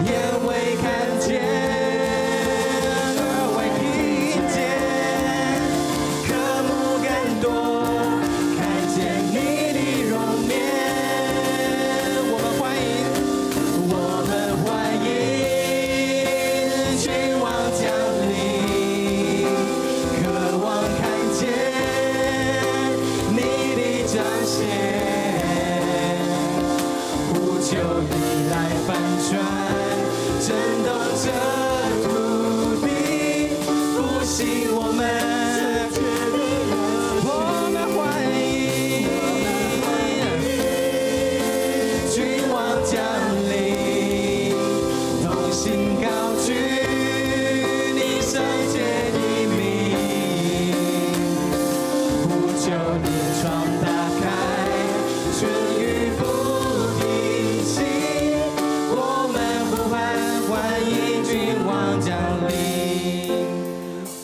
眼未看见，耳未听见，渴慕更多，看见你的容面。我们欢迎，我们欢迎君王降临，渴望看见你的彰显。呼求你来翻转，震动这土地，复兴我们。我们欢迎，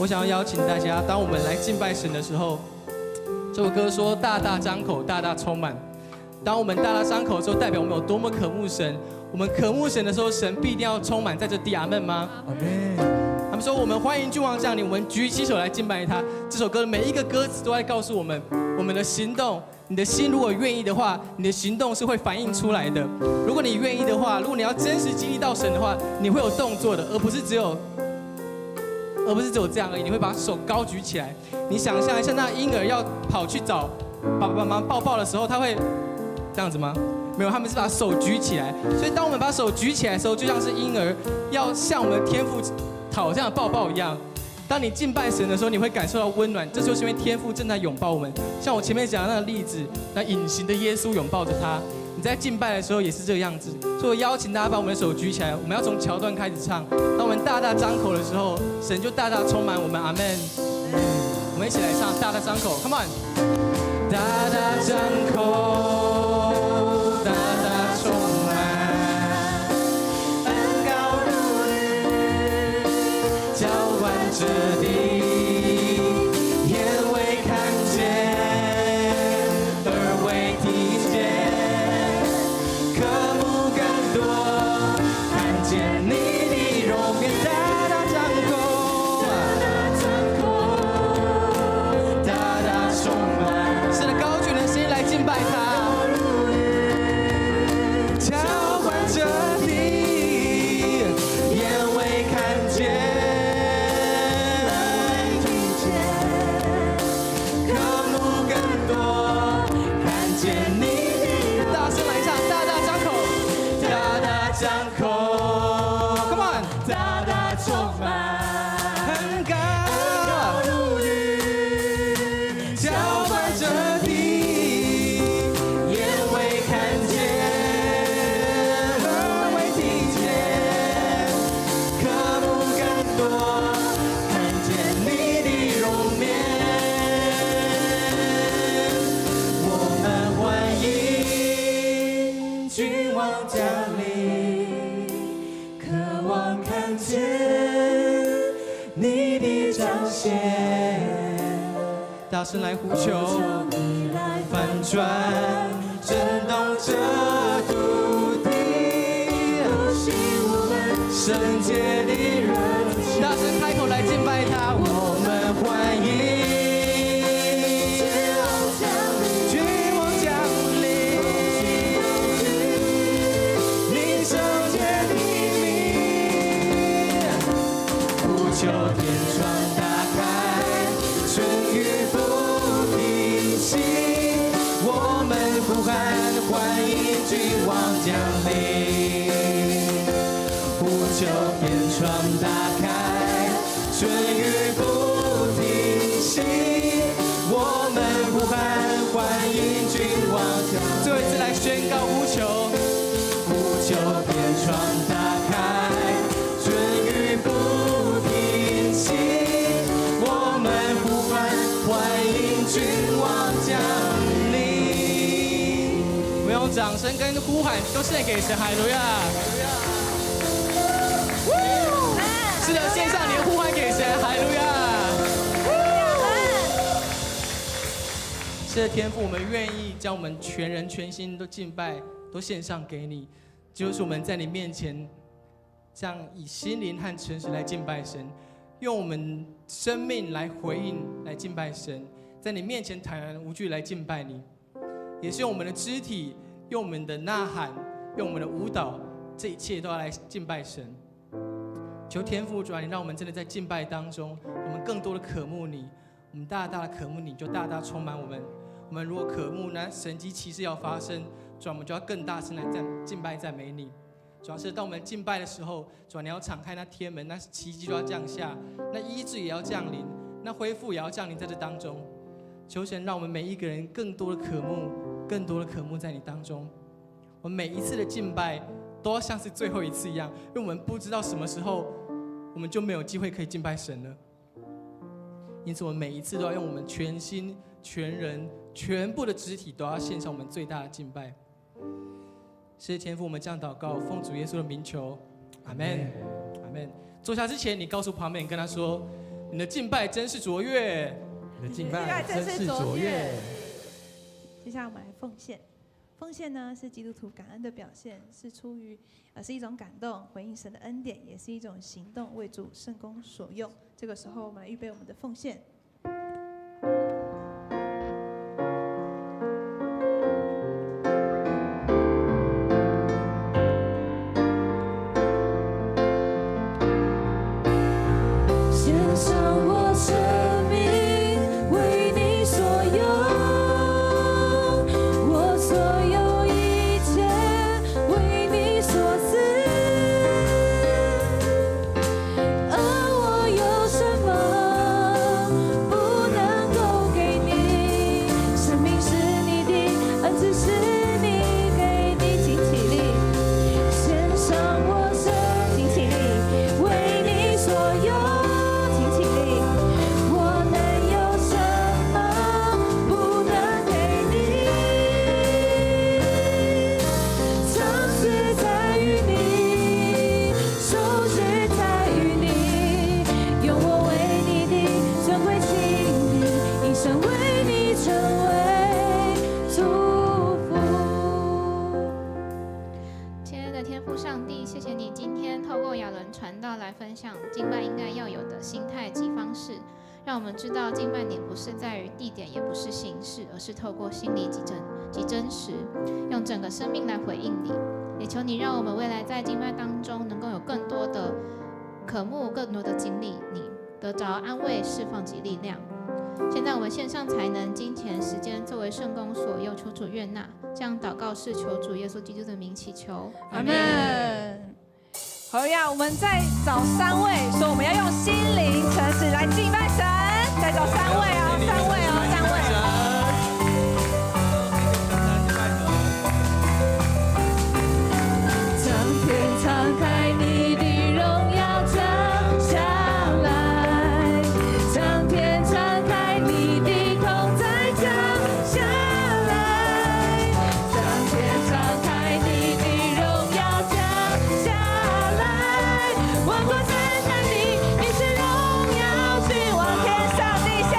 我想要邀请大家，当我们来敬拜神的时候，这首歌说大大张口，大大充满。当我们大大张口的时候，代表我们有多么渴慕神。我们渴慕神的时候，神必定要充满在这地。阿们吗？阿门。他们说我们欢迎君王降临，我们举起手来敬拜他。这首歌的每一个歌词都在告诉我们，我们的行动，你的心如果愿意的话，你的行动是会反映出来的。如果你愿意的话，如果你要真实经历到神的话，你会有动作的，而不是只有这样而已。你会把手高举起来。你想象一下，那婴儿要跑去找爸爸妈妈抱抱的时候，他会这样子吗？没有，他们是把手举起来。所以当我们把手举起来的时候，就像是婴儿要向我们的天父讨这样的抱抱一样。当你敬拜神的时候，你会感受到温暖，这就是因为天父正在拥抱我们。像我前面讲的那个例子，那隐形的耶稣拥抱着他。你在敬拜的时候也是这个样子。所以我邀请大家把我们的手举起来，我们要从桥段开始唱。当我们大大张口的时候，神就大大充满我们。阿们。我们一起来唱，大大张口 ，Come on。大大张口，大大充满，恩膏如雨，浇灌着地，眼未看见，耳未听见，渴慕更多，看见你的容颜。大大张口，大大充满，是的，高举的心来敬拜他。浇灌着地，眼未看见，耳未听见，渴慕更多，看见你的。大声来唱，大大张口，大大张口 ，Come on， 大大充满，恩膏如雨，浇灌着地，眼未看见，耳未听见，渴慕更多，看见你的容颜。我们欢迎君王降临，渴望看见你的彰显。大声来呼求，翻转，震动这土地，圣洁的人，大声开口来敬拜他，我们欢迎君王降临，你圣洁的名，呼求天窗打开，春雨不停息，我们呼喊欢迎君王降临。呼求天窗打开，春雨不停息，我们呼喊欢迎君王降临。最后一次来宣告呼求，呼求天窗打开，春雨不停息，我们呼喊欢迎君王降临。我们用掌声跟呼喊都献给神，哈利路亚！是的，献上你的呼唤给神，哈利路亚！是的，天父，我们愿意将我们全人全心都敬拜，都献上给你，就是我们在你面前，这样以心灵和诚实来敬拜神，用我们生命来回应，来敬拜神，在你面前坦然无惧来敬拜你，也是用我们的肢体，用我们的呐喊，用我们的舞蹈，这一切都要来敬拜神。求天父主啊，你让我们真的在敬拜当中，我们更多的渴慕你，我们大大的渴慕你，就大大充满我们。我们如果渴慕呢，神迹奇事要发生，主啊，我们就要更大声来敬拜赞美你。主要是当我们敬拜的时候，主啊，你要敞开那天门，那奇迹就要降下，那医治也要降临，那恢复也要降临在这当中。求神让我们每一个人更多的渴慕，更多的渴慕在你当中。我们每一次的敬拜都要像是最后一次一样，因为我们不知道什么时候我们就没有机会可以敬拜神了。因此，我们每一次都要用我们全心、全人、全部的肢体，都要献上我们最大的敬拜。谢谢天父，我们这样祷告，奉主耶稣的名求，阿门，阿门。坐下之前，你告诉旁边人，跟他说：你的敬拜真是卓越，你的敬拜真是卓越。接下来我们来奉献。奉献呢是基督徒感恩的表现，是出于是一种感动，回应神的恩典，也是一种行动，为主圣工所用。这个时候，我们来预备我们的奉献。献上我生命，为你所有。分享敬拜应该要有的心态及方式，让我们知道敬拜点不是在于地点，也不是形式，而是透过心理及真实，用整个生命来回应你。也求你让我们未来在敬拜当中能够有更多的渴慕，更多的经历你，得着安慰、释放及力量。现在我们献上才能、金钱、时间作为圣工所有，求主悦纳。这样祷告是求主耶稣基督的名祈求，阿们。好呀，我们再找3位，说我们要用心灵诚实来敬拜神。再找3位哦，3位哦，3位。将天敞开，你的荣耀降下来，将天敞开，你的同在降下来，将天敞开，你的荣耀降下来，万国赞叹你，你是荣耀君王，天上地下。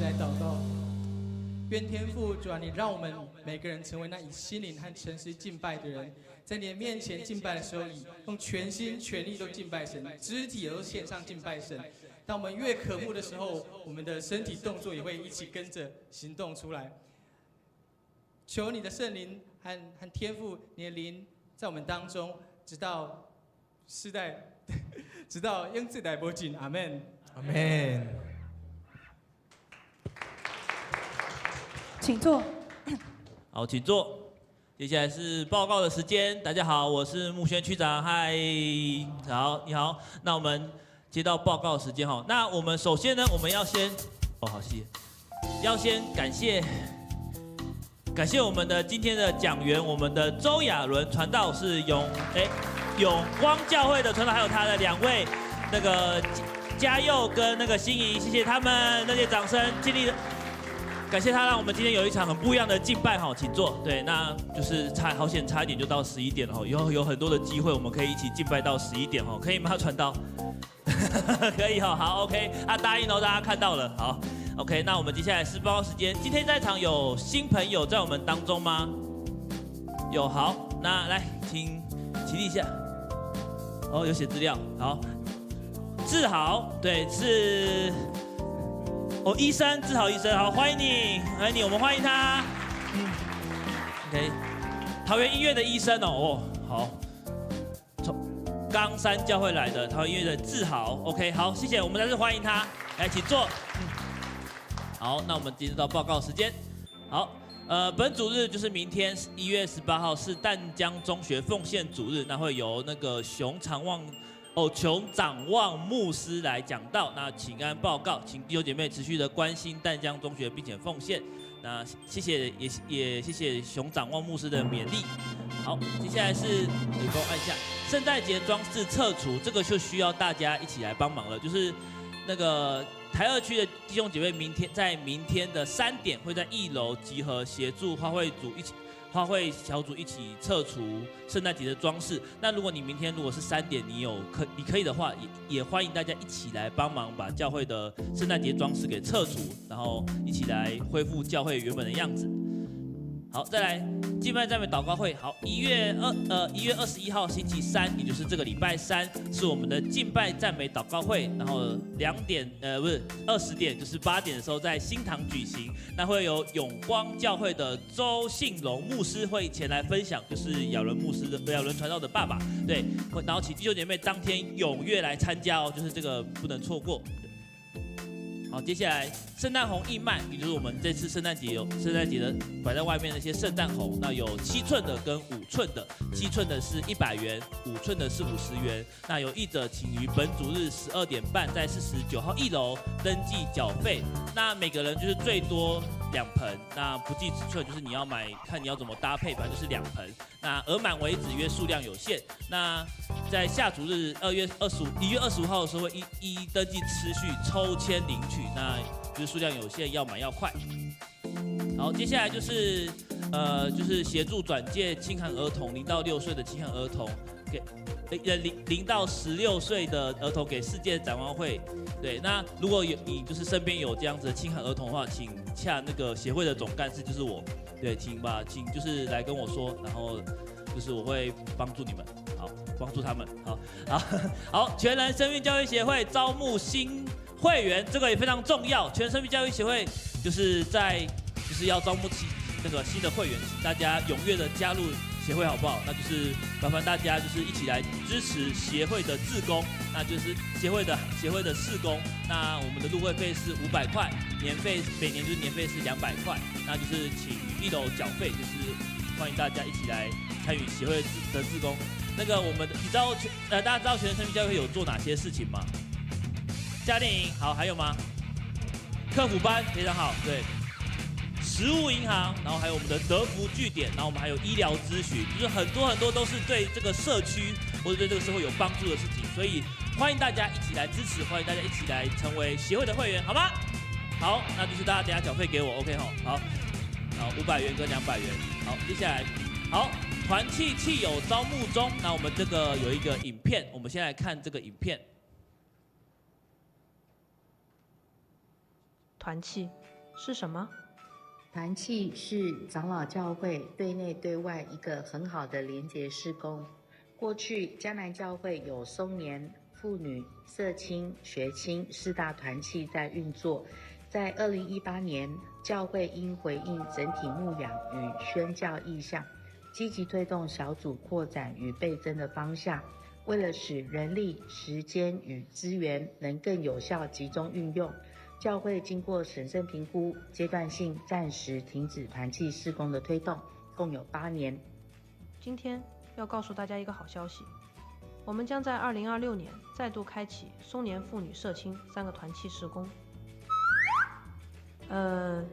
来祷告。愿天父主啊，你让我们每个人成为那以心灵和诚实敬拜的人，在你的面前敬拜的时候，用全心全力都敬拜神，肢体也都献上敬拜神。当我们越渴慕的时候，我们的身体动作也会一起跟着行动出来。求你的圣灵和天父，你的灵在我们当中，直到世代，直到永世代不尽。阿门。阿门。请坐。好，请坐。接下来是报告的时间。大家好，我是木轩区长。嗨，好，你好。那我们接到报告的时间哈。那我们首先呢，我们要先，好，谢谢。要先感谢我们的今天的讲员，我们的周亚伦传道是永光教会的传道，还有他的2位那个嘉佑跟那个心怡，谢谢他们，热烈掌声，尽力的。感谢他，让我们今天有一场很不一样的敬拜哈，请坐。对，那就是好险，差一点就到11点了哈，以后有很多的机会，我们可以一起敬拜到11点哈，可以吗？传道，可以哈，好 ，OK， 答应哦，大家看到了，好 ，OK， 那我们接下来是报告时间。今天在场有新朋友在我们当中吗？有，好，那来，请起立一下。哦，有写资料，好，志豪，对，是。医生，志豪医生，好，欢迎你，欢迎你，我们欢迎他。OK， 桃园医院的医生哦，好，从冈山教会来的桃园医院的志豪 ，OK， 好，谢谢，我们再次欢迎他，来，请坐。好，那我们进入到报告时间。好，本主日就是明天1月18号是淡江中学奉献主日，那会由那个熊展望牧师来讲道，那请安报告，请弟兄姐妹持续的关心淡江中学，并且奉献。那谢谢，也谢谢熊展望牧师的勉励。好，接下来是你给我按下圣诞节装饰撤除，这个就需要大家一起来帮忙了。就是那个台2区的弟兄姐妹，在明天的3点会在1楼集合，协助花卉小组一起撤除圣诞节的装饰。那如果你明天如果是3点，你可以的话，也欢迎大家一起来帮忙把教会的圣诞节装饰给撤除，然后一起来恢复教会原本的样子。好，再来敬拜赞美祷告会。好，1月21号星期3，也就是这个礼拜3，是我们的敬拜赞美祷告会。然后20点，就是8点的时候在新堂举行。那会有永光教会的周信龙牧师会前来分享，就是亚伦传道的爸爸。对，然后请弟兄姐妹当天踊跃来参加哦，就是这个不能错过。好，接下来圣诞红义卖，也就是我们这次圣诞节的摆在外面那些圣诞红，那有7寸的跟5寸的，7寸的是100元，5寸的是50元。那有意者请于本主日12点半在49号1楼登记缴费。那每个人就是最多2盆，那不计尺寸，就是你要买看你要怎么搭配吧，就是2盆。那额满为止，因为数量有限。那在下主日1月25号的时候会一登记次序抽签领取，那就是数量有限，要买要快。好，接下来就是协助转介清寒儿童，0到6岁的清寒儿童给0到16岁的儿童给世界展望会。对，那如果你就是身边有这样子的清寒儿童的话，请洽那个协会的总干事，就是我。对，请就是来跟我说，然后就是我会帮助你们，好，帮助他们，好，全人生命教育协会招募新会员，这个也非常重要。全人生命教育协会就是要招募那个新的会员，请大家踊跃的加入协会，好不好？那就是麻烦大家就是一起来支持协会的志工，那就是协会的事工。那我们的入会费是500块，每年就是年费是200块，那就是请1楼缴费，就是欢迎大家一起来参与协会的志工。那个大家知道全人生命教育有做哪些事情吗？夏令营好，还有吗？客服班非常好，对。食物银行，然后还有我们的德福据点，然后我们还有医疗咨询，就是很多都是对这个社区或者对这个社会有帮助的事情，所以欢迎大家一起来支持，欢迎大家一起来成为协会的会员，好吗？好，那就是大家等一下缴费给我 ，OK 吼，好，500元跟200元，好，接下来，好，团契契友招募中，那我们这个有一个影片，我们先来看这个影片。团契是什么？团契是长老教会对内对外一个很好的连结事工。过去迦南教会有松年、妇女、社青、学青4大团契在运作。在2018年，教会因回应整体牧养与宣教意向，积极推动小组扩展与倍增的方向。为了使人力、时间与资源能更有效集中运用，教会经过审慎评估，阶段性暂时停止团契事工的推动，共有8年。今天要告诉大家一个好消息，我们将在2026年再度开启松年、妇女、社青3个团契事工。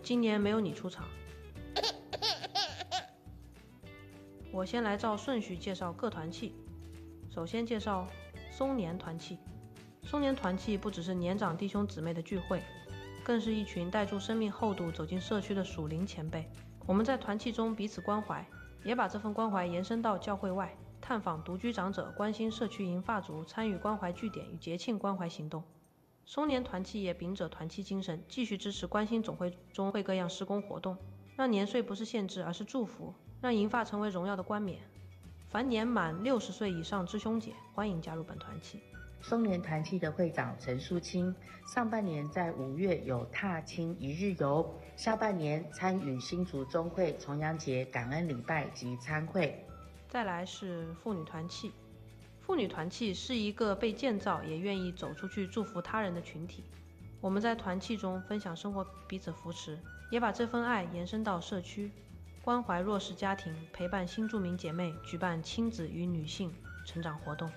今年没有你出场，我先来照顺序介绍各团契。首先介绍松年团契。松年团契不只是年长弟兄姊妹的聚会，更是一群带住生命厚度走进社区的属灵前辈。我们在团契中彼此关怀，也把这份关怀延伸到教会外，探访独居长者，关心社区银发族，参与关怀据点与节庆关怀行动。松年团契也秉着团契精神，继续支持关心总会中会各样施工活动，让年岁不是限制，而是祝福，让银发成为荣耀的冠冕。凡年满60岁以上之兄姐，欢迎加入本团契。松年团契的会长陈淑清，上半年在5月有踏青1日游，下半年参与新竹中会重阳节感恩礼拜及参会。再来是妇女团契。妇女团契是一个被建造也愿意走出去祝福他人的群体。我们在团契中分享生活，彼此扶持，也把这份爱延伸到社区，关怀弱势家庭，陪伴新住民姐妹，举办亲子与女性成长活动。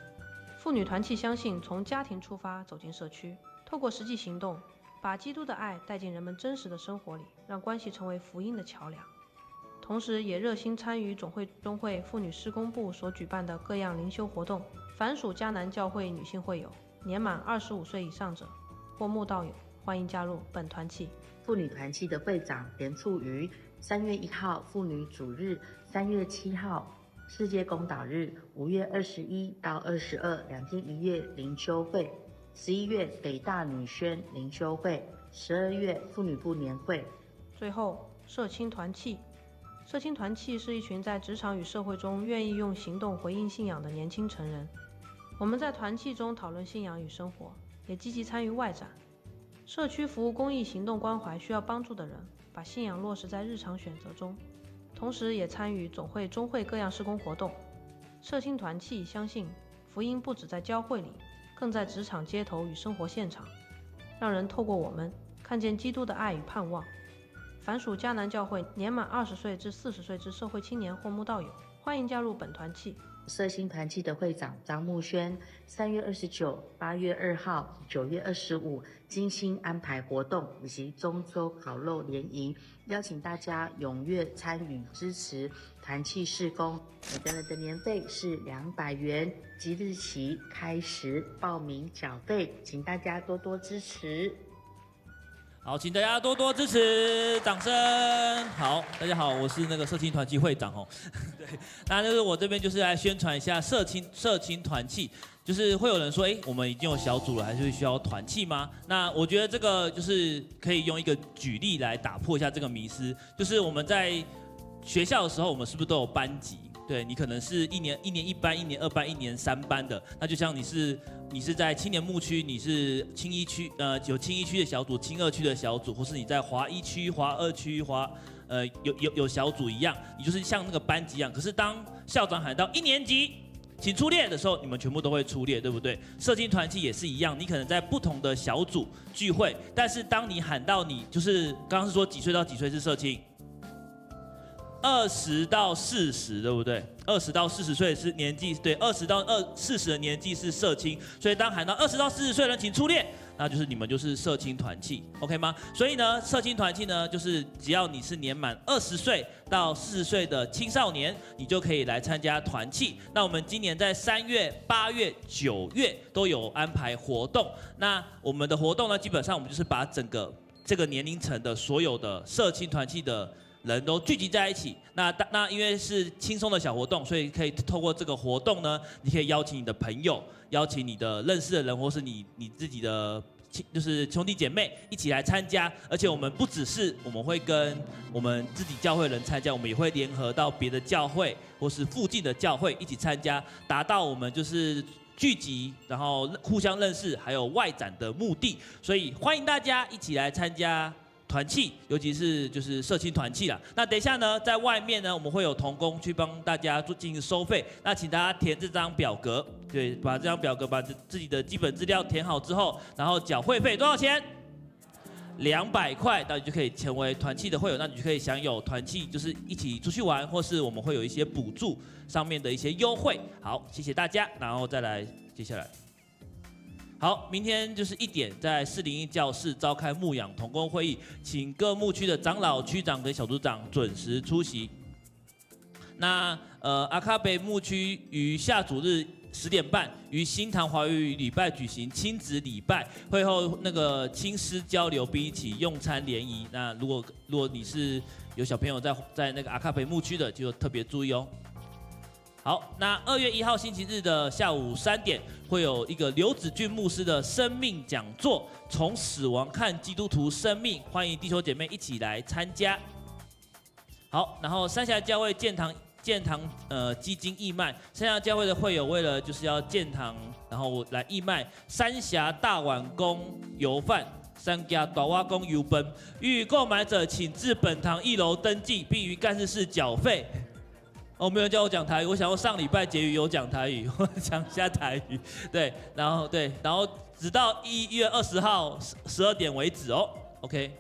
妇女团契相信从家庭出发走进社区，透过实际行动，把基督的爱带进人们真实的生活里，让关系成为福音的桥梁。同时也热心参与总会中会妇女施工部所举办的各样灵修活动，凡属迦南教会女性会友，年满25岁以上者或慕道友，欢迎加入本团契。妇女团契的会长连处于3月1号妇女主日，3月7号世界公岛日，5月21到22 2天1夜灵修会，11月北大女宣灵修会，12月妇女部年会。最后，社青团契。社青团契是一群在职场与社会中愿意用行动回应信仰的年轻成人。我们在团契中讨论信仰与生活，也积极参与外展。社区服务公益行动关怀需要帮助的人，把信仰落实在日常选择中。同时也参与总会中会各样施工活动。社青团契相信福音不只在教会里，更在职场街头与生活现场，让人透过我们看见基督的爱与盼望。凡属迦南教会年满20岁至40岁之社会青年或慕道友，欢迎加入本团契。社青团契的会长张木轩，3月29、8月2号、9月25精心安排活动以及中秋烤肉联谊，邀请大家踊跃参与支持团契事工。每个人的年费是200元，即日起开始报名缴费，请大家多多支持。好，请大家多多支持，掌声。好，大家好，我是那个社青团契会长哦。对，那就是我这边就是来宣传一下社青团契。就是会有人说，我们已经有小组了，还是需要团契吗？那我觉得这个就是可以用一个举例来打破一下这个迷思。就是我们在学校的时候，我们是不是都有班级？对，你可能是一年1班、1年2班、1年3班的。那就像你是在青年牧区，你是青一区，有青一区的小组、青2区的小组，或是你在华1区、华2区、有小组一样，你就是像那个班级一样。可是当校长喊到1年级请出列的时候，你们全部都会出列，对不对？社青团契也是一样，你可能在不同的小组聚会，但是当你喊到你就是刚刚是说几岁到几岁是社青？20到40，对不对？20到40岁是年纪，对，20到40的年纪是社青，所以当喊到20到40岁的人请出列，那就是你们就是社青团契 ，OK 吗？所以呢，社青团契呢，就是只要你是年满20岁到40岁的青少年，你就可以来参加团契。那我们今年在3月、8月、9月都有安排活动。那我们的活动呢，基本上我们就是把整个这个年龄层的所有的社青团契的人都聚集在一起。那因为是轻松的小活动，所以可以透过这个活动呢，你可以邀请你的朋友，邀请你的认识的人，或是你自己的就是兄弟姐妹一起来参加，而且我们不只是我们会跟我们自己教会人参加，我们也会联合到别的教会或是附近的教会一起参加，达到我们就是聚集，然后互相认识，还有外展的目的。所以欢迎大家一起来参加团契，尤其是就是社青团契啦。那等一下呢，在外面呢，我们会有同工去帮大家进行收费。那请大家填这张表格，对，把这张表格把自己的基本资料填好之后，然后缴会费多少钱？200块，那你就可以成为团契的会友，那你就可以享有团契就是一起出去玩，或是我们会有一些补助上面的一些优惠。好，谢谢大家，然后再来接下来。好，明天就是1点在401教室召开牧养同工会议，请各牧区的长老、区长跟小组长准时出席。那阿卡北牧区于下主日10点半于新堂华语礼拜举行亲子礼拜，会后那个亲师交流并一起用餐联谊。那如果你是有小朋友在那个阿卡北牧区的，就特别注意哦。好，那2月1号星期日的下午3点，会有一个刘子俊牧师的生命讲座，从死亡看基督徒生命，欢迎弟兄姐妹一起来参加。好，然后三峡教会建堂基金义卖，三峡教会的会友为了就是要建堂，然后来义卖三峡大碗公油饭。三家大碗公油饭，欲购买者请至本堂1楼登记，并于干事室缴费。哦，没有人叫我讲台语，我想要上礼拜结语有讲台语，我讲一下台语。对，然后直到1月20号12点为止哦。OK，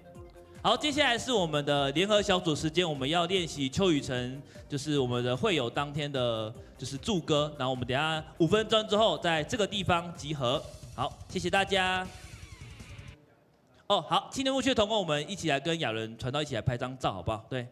好，接下来是我们的联合小组时间，我们要练习邱雨辰，就是我们的会友当天的就是祝歌，然后我们等一下5分钟之后在这个地方集合。好，谢谢大家。哦，好，青年牧区的同工，我们一起来跟亚伦传道一起来拍张照，好不好？对。